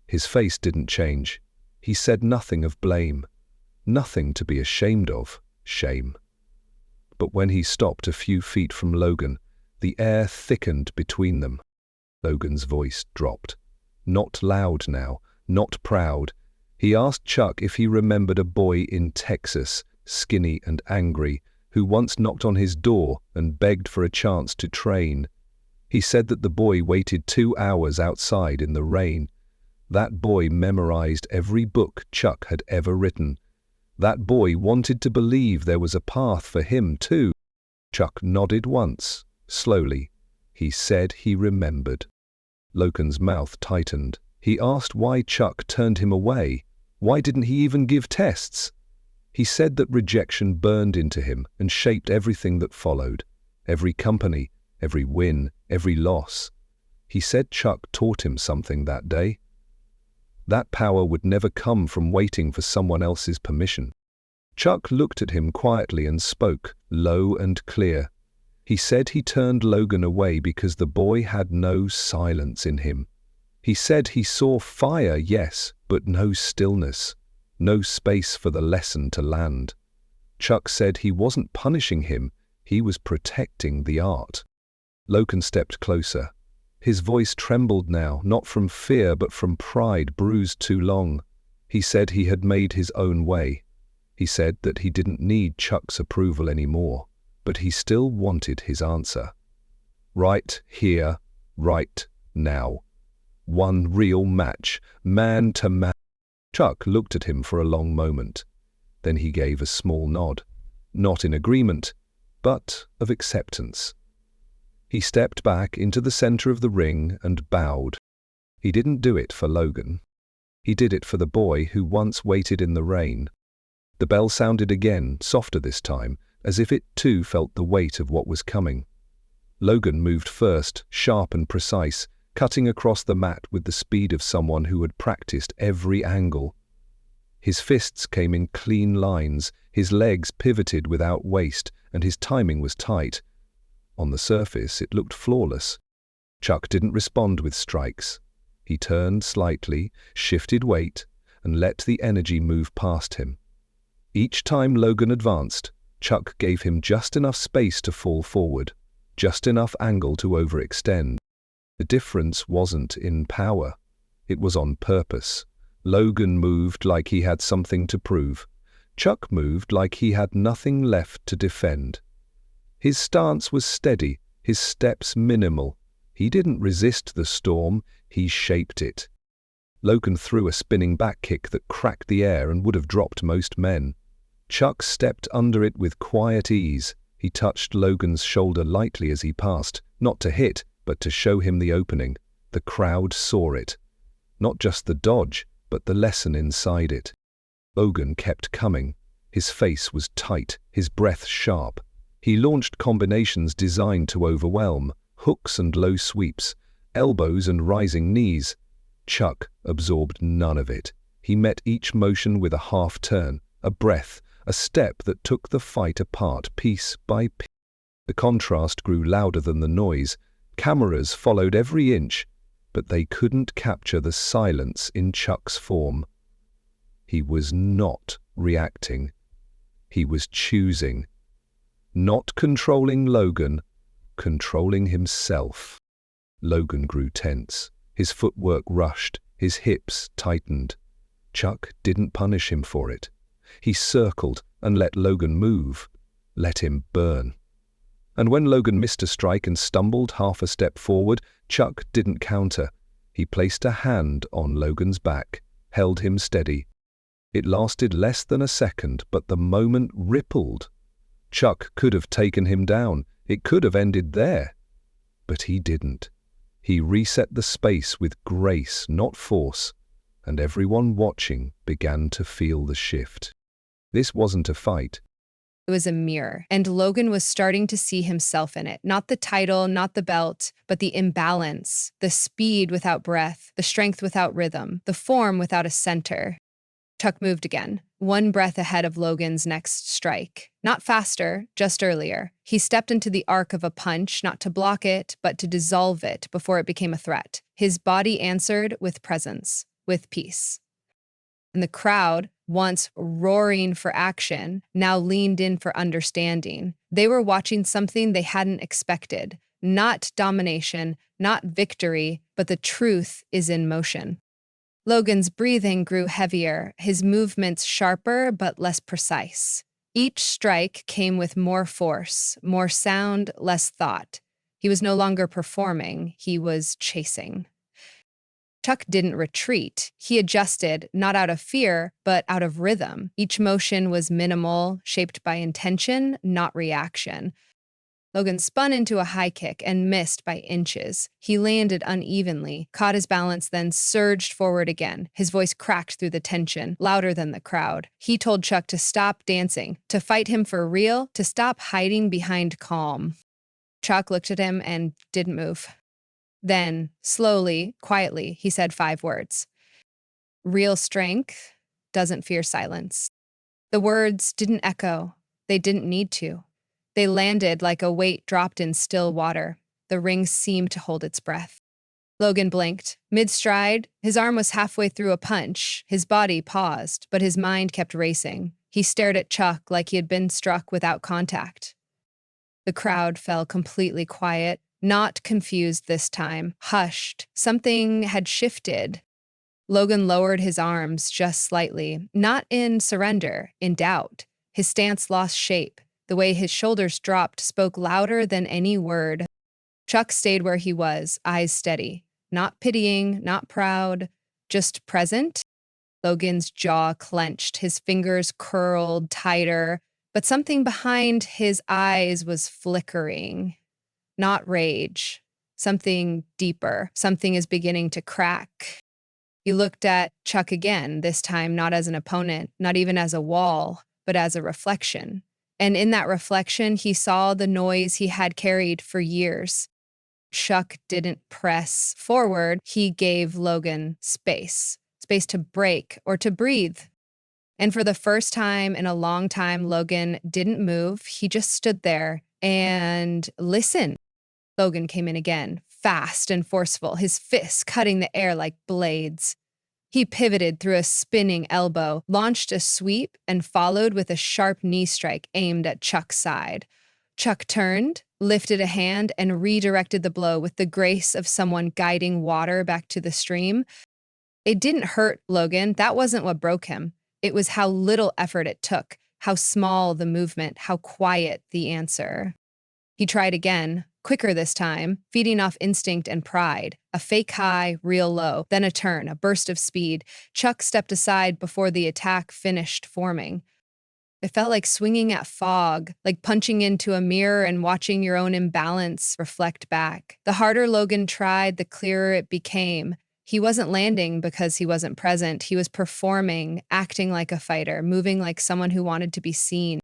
His face didn't change. He said nothing of blame, nothing to be ashamed of, shame. But when he stopped a few feet from Logan, the air thickened between them. Logan's voice dropped. Not loud now, not proud. He asked Chuck if he remembered a boy in Texas, skinny and angry, who once knocked on his door and begged for a chance to train. He said that the boy waited 2 hours outside in the rain. That boy memorized every book Chuck had ever written. That boy wanted to believe there was a path for him too. Chuck nodded once, slowly. He said he remembered. Logan's mouth tightened. He asked why Chuck turned him away. Why didn't he even give tests? He said that rejection burned into him and shaped everything that followed. Every company, every win, every loss. He said Chuck taught him something that day. That power would never come from waiting for someone else's permission. Chuck looked at him quietly and spoke, low and clear. He said he turned Logan away because the boy had no silence in him. He said he saw fire, yes, but no stillness, no space for the lesson to land. Chuck said he wasn't punishing him, he was protecting the art. Logan stepped closer. His voice trembled now, not from fear but from pride bruised too long. He said he had made his own way. He said that he didn't need Chuck's approval anymore, but he still wanted his answer. Right here, right now. One real match, man to man. Chuck looked at him for a long moment. Then he gave a small nod, not in agreement, but of acceptance. He stepped back into the center of the ring and bowed. He didn't do it for Logan. He did it for the boy who once waited in the rain. The bell sounded again, softer this time, as if it too felt the weight of what was coming. Logan moved first, sharp and precise, cutting across the mat with the speed of someone who had practiced every angle. His fists came in clean lines, his legs pivoted without waste, and his timing was tight. On the surface, it looked flawless. Chuck didn't respond with strikes. He turned slightly, shifted weight, and let the energy move past him. Each time Logan advanced, Chuck gave him just enough space to fall forward, just enough angle to overextend. The difference wasn't in power. It was on purpose. Logan moved like he had something to prove. Chuck moved like he had nothing left to defend. His stance was steady, his steps minimal. He didn't resist the storm, he shaped it. Logan threw a spinning back kick that cracked the air and would have dropped most men. Chuck stepped under it with quiet ease. He touched Logan's shoulder lightly as he passed, not to hit, but to show him the opening. The crowd saw it. Not just the dodge, but the lesson inside it. Logan kept coming. His face was tight, his breath sharp. He launched combinations designed to overwhelm, hooks and low sweeps, elbows and rising knees. Chuck absorbed none of it. He met each motion with a half turn, a breath, a step that took the fight apart piece by piece. The contrast grew louder than the noise. Cameras followed every inch, but they couldn't capture the silence in Chuck's form. He was not reacting. He was choosing. Not controlling Logan, controlling himself. Logan grew tense. His footwork rushed, his hips tightened. Chuck didn't punish him for it. He circled and let Logan move, let him burn. And when Logan missed a strike and stumbled half a step forward, Chuck didn't counter. He placed a hand on Logan's back, held him steady. It lasted less than a second, but the moment rippled. Chuck could have taken him down. It could have ended there. But he didn't. He reset the space with grace, not force, and everyone watching began to feel the shift. This wasn't a fight. It was a mirror, and Logan was starting to see himself in it. Not the title, not the belt, but the imbalance, the speed without breath, the strength without rhythm, the form without a center. Chuck moved again, one breath ahead of Logan's next strike. Not faster, just earlier. He stepped into the arc of a punch, not to block it, but to dissolve it before it became a threat. His body answered with presence, with peace. And the crowd, once roaring for action, now leaned in for understanding. They were watching something they hadn't expected. Not domination, not victory, but the truth is in motion. Logan's breathing grew heavier, his movements sharper but less precise. Each strike came with more force, more sound, less thought. He was no longer performing, he was chasing. Chuck didn't retreat. He adjusted, not out of fear, but out of rhythm. Each motion was minimal, shaped by intention, not reaction. Logan spun into a high kick and missed by inches. He landed unevenly, caught his balance, then surged forward again. His voice cracked through the tension, louder than the crowd. He told Chuck to stop dancing, to fight him for real, to stop hiding behind calm. Chuck looked at him and didn't move. Then, slowly, quietly, he said 5 words. Real strength doesn't fear silence. The words didn't echo. They didn't need to. They landed like a weight dropped in still water. The ring seemed to hold its breath. Logan blinked. Mid-stride, his arm was halfway through a punch. His body paused, but his mind kept racing. He stared at Chuck like he had been struck without contact. The crowd fell completely quiet, not confused this time, hushed. Something had shifted. Logan lowered his arms just slightly, not in surrender, in doubt. His stance lost shape. The way his shoulders dropped spoke louder than any word. Chuck stayed where he was, eyes steady. Not pitying, not proud, just present. Logan's jaw clenched, his fingers curled tighter, but something behind his eyes was flickering. Not rage, something deeper. Something is beginning to crack. He looked at Chuck again, this time not as an opponent, not even as a wall, but as a reflection. And in that reflection, he saw the noise he had carried for years. Chuck didn't press forward. He gave Logan space to break or to breathe. And for the first time in a long time, Logan didn't move. He just stood there and listened. Logan came in again, fast and forceful, his fists cutting the air like blades. He pivoted through a spinning elbow, launched a sweep, and followed with a sharp knee strike aimed at Chuck's side. Chuck turned, lifted a hand, and redirected the blow with the grace of someone guiding water back to the stream. It didn't hurt Logan. That wasn't what broke him. It was how little effort it took, how small the movement, how quiet the answer. He tried again, quicker this time, feeding off instinct and pride. A fake high, real low, then a turn, a burst of speed. Chuck stepped aside before the attack finished forming. It felt like swinging at fog, like punching into a mirror and watching your own imbalance reflect back. The harder Logan tried, the clearer it became. He wasn't landing because he wasn't present. He was performing, acting like a fighter, moving like someone who wanted to be seen.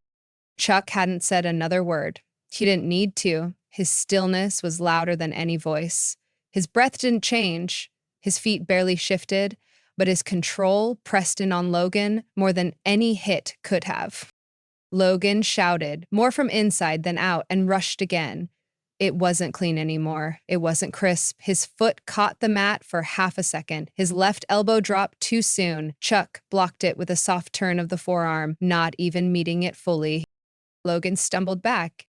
Chuck hadn't said another word. He didn't need to. His stillness was louder than any voice. His breath didn't change. His feet barely shifted, but his control pressed in on Logan more than any hit could have. Logan shouted, more from inside than out, and rushed again. It wasn't clean anymore. It wasn't crisp. His foot caught the mat for half a second. His left elbow dropped too soon. Chuck blocked it with a soft turn of the forearm, not even meeting it fully. Logan stumbled back.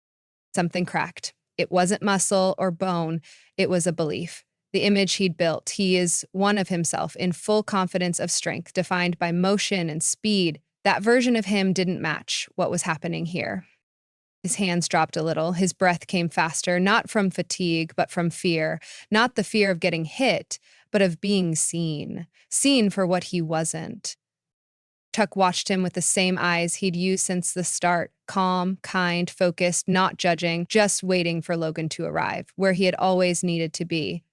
Something cracked. It wasn't muscle or bone. It was a belief. The image he'd built. He is one of himself, in full confidence of strength, defined by motion and speed. That version of him didn't match what was happening here. His hands dropped a little. His breath came faster, not from fatigue, but from fear. Not the fear of getting hit, but of being seen. Seen for what he wasn't. Chuck watched him with the same eyes he'd used since the start. Calm, kind, focused, not judging, just waiting for Logan to arrive, where he had always needed to be.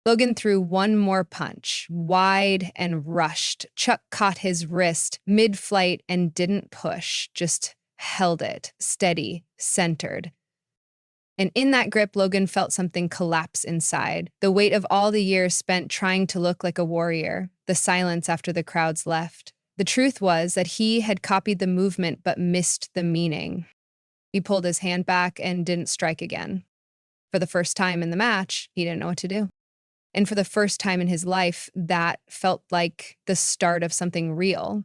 Logan threw one more punch, wide and rushed. Chuck caught his wrist mid-flight and didn't push, just held it, steady, centered. And in that grip, Logan felt something collapse inside. The weight of all the years spent trying to look like a warrior, the silence after the crowds left. The truth was that he had copied the movement but missed the meaning. He pulled his hand back and didn't strike again. For the first time in the match, he didn't know what to do. And for the first time in his life, that felt like the start of something real.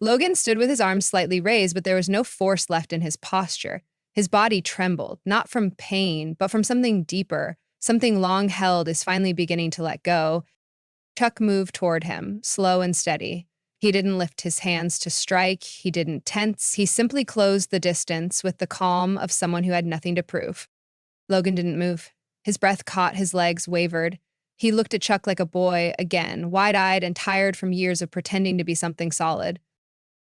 Logan stood with his arms slightly raised, but there was no force left in his posture. His body trembled, not from pain, but from something deeper. Something long held is finally beginning to let go. Chuck moved toward him, slow and steady. He didn't lift his hands to strike. He didn't tense. He simply closed the distance with the calm of someone who had nothing to prove. Logan didn't move. His breath caught, his legs wavered. He looked at Chuck like a boy, again, wide-eyed and tired from years of pretending to be something solid.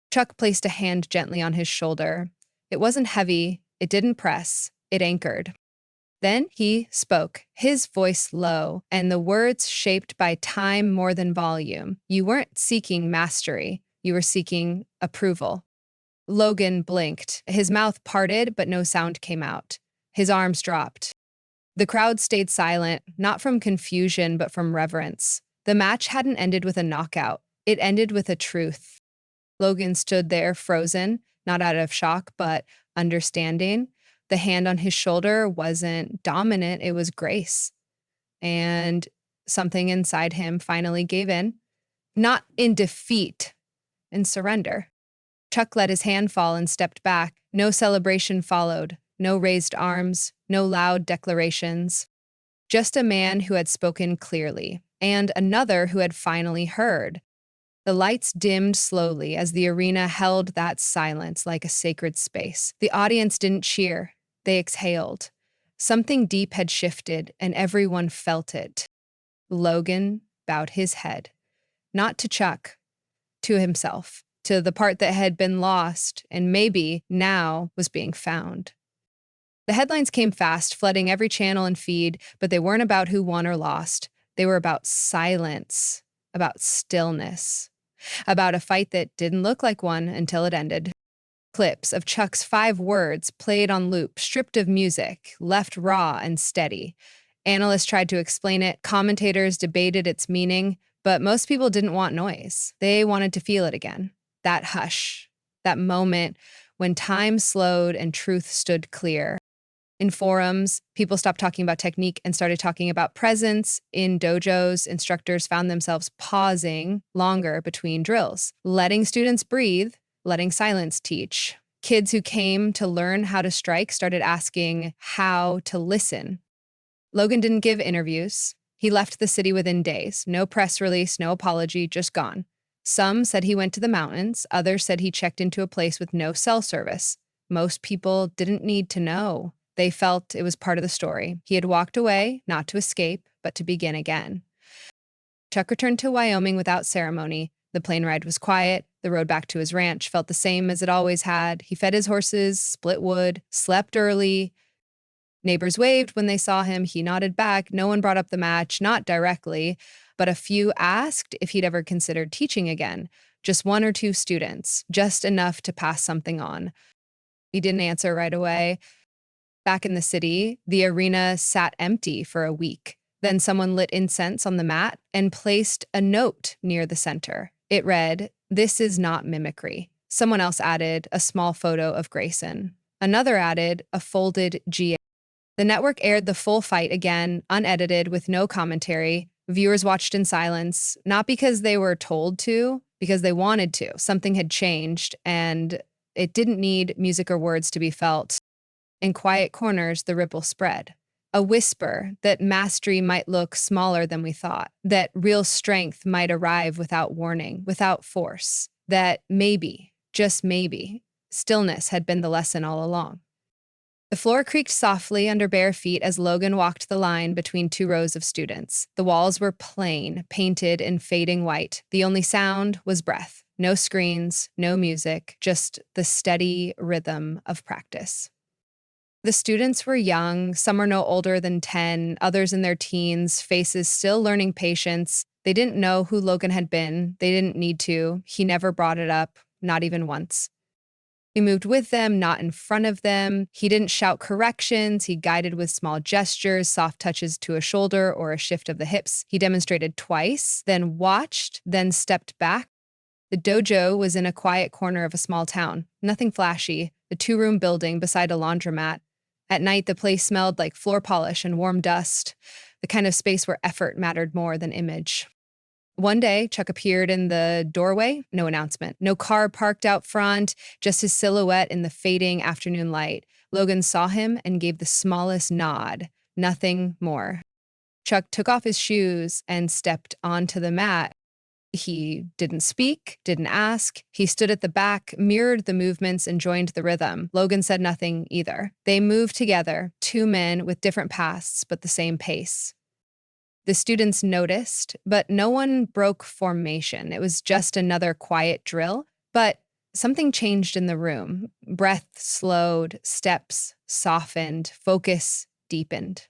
Chuck placed a hand gently on his shoulder. It wasn't heavy. It didn't press. It anchored. Then he spoke, his voice low, and the words shaped by time more than volume. You weren't seeking mastery. You were seeking approval. Logan blinked. His mouth parted, but no sound came out. His arms dropped. The crowd stayed silent, not from confusion, but from reverence. The match hadn't ended with a knockout. It ended with a truth. Logan stood there, frozen, not out of shock, but understanding. The hand on his shoulder wasn't dominant, it was grace. And something inside him finally gave in. Not in defeat, in surrender. Chuck let his hand fall and stepped back. No celebration followed. No raised arms. No loud declarations. Just a man who had spoken clearly, and another who had finally heard. The lights dimmed slowly as the arena held that silence like a sacred space. The audience didn't cheer. They exhaled. Something deep had shifted, and everyone felt it. Logan bowed his head. Not to Chuck, to himself, to the part that had been lost and maybe now was being found. The headlines came fast, flooding every channel and feed, but they weren't about who won or lost. They were about silence, about stillness, about a fight that didn't look like one until it ended. Clips of Chuck's 5 words played on loop, stripped of music, left raw and steady. Analysts tried to explain it, commentators debated its meaning, but most people didn't want noise. They wanted to feel it again. That hush, that moment when time slowed and truth stood clear. In forums, people stopped talking about technique and started talking about presence. In dojos, instructors found themselves pausing longer between drills, letting students breathe, letting silence teach. Kids who came to learn how to strike started asking how to listen. Logan didn't give interviews. He left the city within days. No press release, no apology, just gone. Some said he went to the mountains. Others said he checked into a place with no cell service. Most people didn't need to know. They felt it was part of the story. He had walked away, not to escape, but to begin again. Chuck returned to Wyoming without ceremony. The plane ride was quiet. The road back to his ranch felt the same as it always had. He fed his horses, split wood, slept early. Neighbors waved when they saw him. He nodded back. No one brought up the match, not directly, but a few asked if he'd ever considered teaching again. Just 1 or 2 students, just enough to pass something on. He didn't answer right away. Back in the city, the arena sat empty for a week. Then someone lit incense on the mat and placed a note near the center. It read, "This is not mimicry." Someone else added a small photo of Grayson. Another added a folded GA. The network aired the full fight again, unedited, with no commentary. Viewers watched in silence, not because they were told to, because they wanted to. Something had changed, and it didn't need music or words to be felt. In quiet corners, the ripple spread. A whisper that mastery might look smaller than we thought, that real strength might arrive without warning, without force, that maybe, just maybe, stillness had been the lesson all along. The floor creaked softly under bare feet as Logan walked the line between 2 rows of students. The walls were plain, painted in fading white. The only sound was breath. No screens, no music, just the steady rhythm of practice. The students were young, some were no older than 10, others in their teens, faces still learning patience. They didn't know who Logan had been. They didn't need to. He never brought it up, not even once. He moved with them, not in front of them. He didn't shout corrections. He guided with small gestures, soft touches to a shoulder or a shift of the hips. He demonstrated twice, then watched, then stepped back. The dojo was in a quiet corner of a small town. Nothing flashy, a 2-room building beside a laundromat. At night, the place smelled like floor polish and warm dust, the kind of space where effort mattered more than image. One day, Chuck appeared in the doorway, no announcement. No car parked out front, just his silhouette in the fading afternoon light. Logan saw him and gave the smallest nod, nothing more. Chuck took off his shoes and stepped onto the mat. He didn't speak, didn't ask. He stood at the back, mirrored the movements, and joined the rhythm. Logan said nothing either. They moved together, two men with different pasts, but the same pace. The students noticed, but no one broke formation. It was just another quiet drill. But something changed in the room. Breath slowed, steps softened, focus deepened.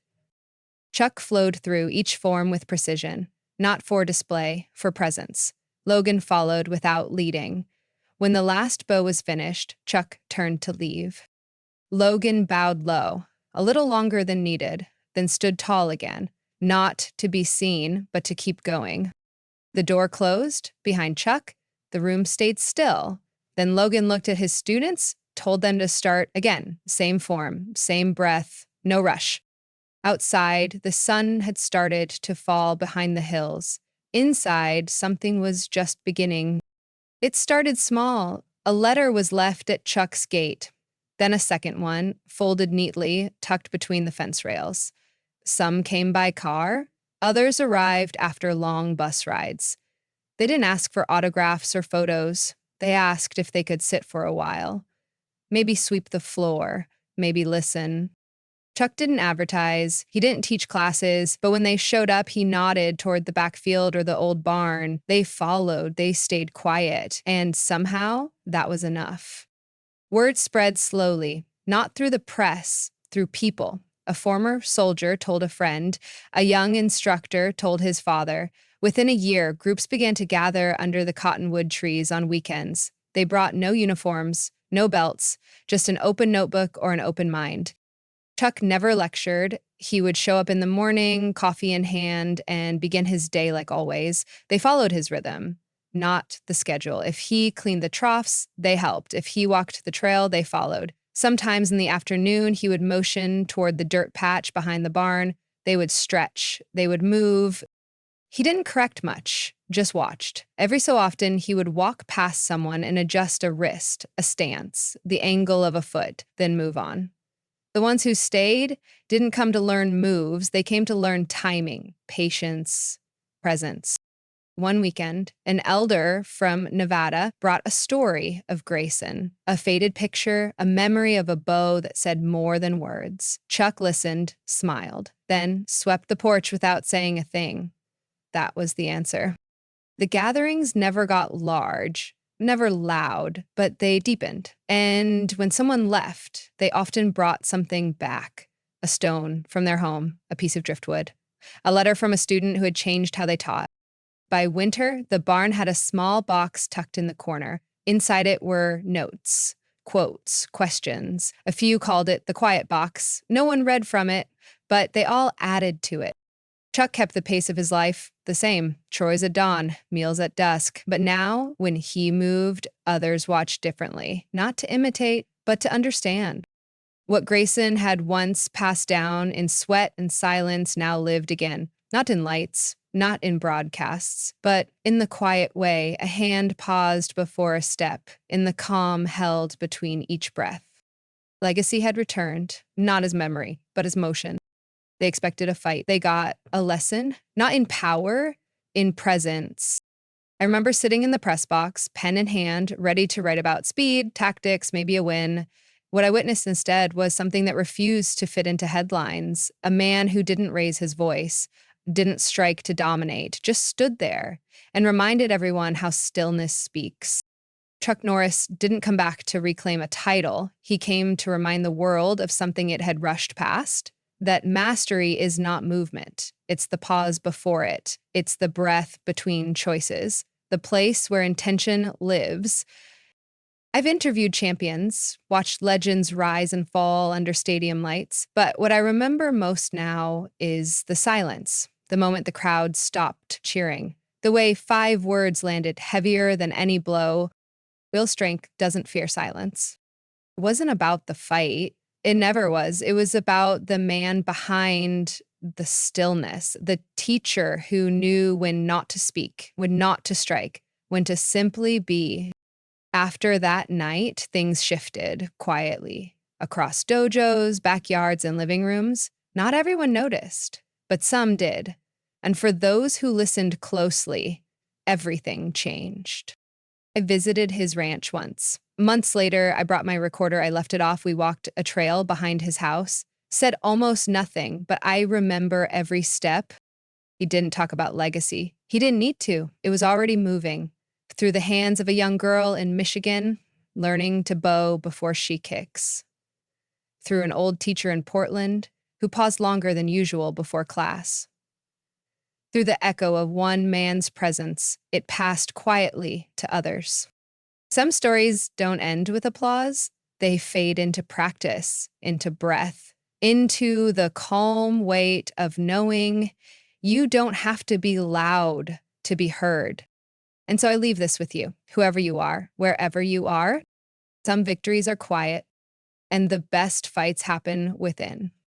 Chuck flowed through each form with precision, not for display, for presence. Logan followed without leading. When the last bow was finished, Chuck turned to leave. Logan bowed low, a little longer than needed, then stood tall again, not to be seen, but to keep going. The door closed behind Chuck. The room stayed still. Then Logan looked at his students, told them to start again. Same form, same breath, no rush. Outside, the sun had started to fall behind the hills. Inside, something was just beginning. It started small. A letter was left at Chuck's gate. Then a second one, folded neatly, tucked between the fence rails. Some came by car. Others arrived after long bus rides. They didn't ask for autographs or photos. They asked if they could sit for a while. Maybe sweep the floor. Maybe listen. Chuck didn't advertise, he didn't teach classes, but when they showed up, he nodded toward the backfield or the old barn. They followed, they stayed quiet, and somehow that was enough. Word spread slowly, not through the press, through people. A former soldier told a friend, a young instructor told his father. Within a year, groups began to gather under the cottonwood trees on weekends. They brought no uniforms, no belts, just an open notebook or an open mind. Chuck never lectured. He would show up in the morning, coffee in hand, and begin his day like always. They followed his rhythm, not the schedule. If he cleaned the troughs, they helped. If he walked the trail, they followed. Sometimes in the afternoon, he would motion toward the dirt patch behind the barn. They would stretch. They would move. He didn't correct much, just watched. Every so often, he would walk past someone and adjust a wrist, a stance, the angle of a foot, then move on. The ones who stayed didn't come to learn moves, they came to learn timing, patience, presence. One weekend, an elder from Nevada brought a story of Grayson, a faded picture, a memory of a bow that said more than words. Chuck listened, smiled, then swept the porch without saying a thing. That was the answer. The gatherings never got large, never loud, but they deepened. And when someone left, they often brought something back. A stone from their home, a piece of driftwood, a letter from a student who had changed how they taught. By winter, the barn had a small box tucked in the corner. Inside it were notes, quotes, questions. A few called it the quiet box. No one read from it, but they all added to it. Chuck kept the pace of his life the same. Chores at dawn, meals at dusk. But now, when he moved, others watched differently. Not to imitate, but to understand. What Grayson had once passed down in sweat and silence now lived again. Not in lights, not in broadcasts, but in the quiet way a hand paused before a step, in the calm held between each breath. Legacy had returned, not as memory, but as motion. They expected a fight. They got a lesson, not in power, in presence. I remember sitting in the press box, pen in hand, ready to write about speed, tactics, maybe a win. What I witnessed instead was something that refused to fit into headlines. A man who didn't raise his voice, didn't strike to dominate, just stood there and reminded everyone how stillness speaks. Chuck Norris didn't come back to reclaim a title. He came to remind the world of something it had rushed past. That mastery is not movement. It's the pause before it. It's the breath between choices, the place where intention lives. I've interviewed champions, watched legends rise and fall under stadium lights, but what I remember most now is the silence, the moment the crowd stopped cheering, the way 5 words landed heavier than any blow. Will strength doesn't fear silence. It wasn't about the fight. It never was. It was about the man behind the stillness, the teacher who knew when not to speak, when not to strike, when to simply be. After that night, things shifted quietly. Across dojos, backyards, and living rooms, not everyone noticed, but some did. And for those who listened closely, everything changed. I visited his ranch once. Months later, I brought my recorder. I left it off. We walked a trail behind his house. Said almost nothing, but I remember every step. He didn't talk about legacy. He didn't need to. It was already moving. Through the hands of a young girl in Michigan, learning to bow before she kicks. Through an old teacher in Portland who paused longer than usual before class. Through the echo of one man's presence, it passed quietly to others. Some stories don't end with applause. They fade into practice, into breath, into the calm weight of knowing you don't have to be loud to be heard. And so I leave this with you, whoever you are, wherever you are. Some victories are quiet, and the best fights happen within.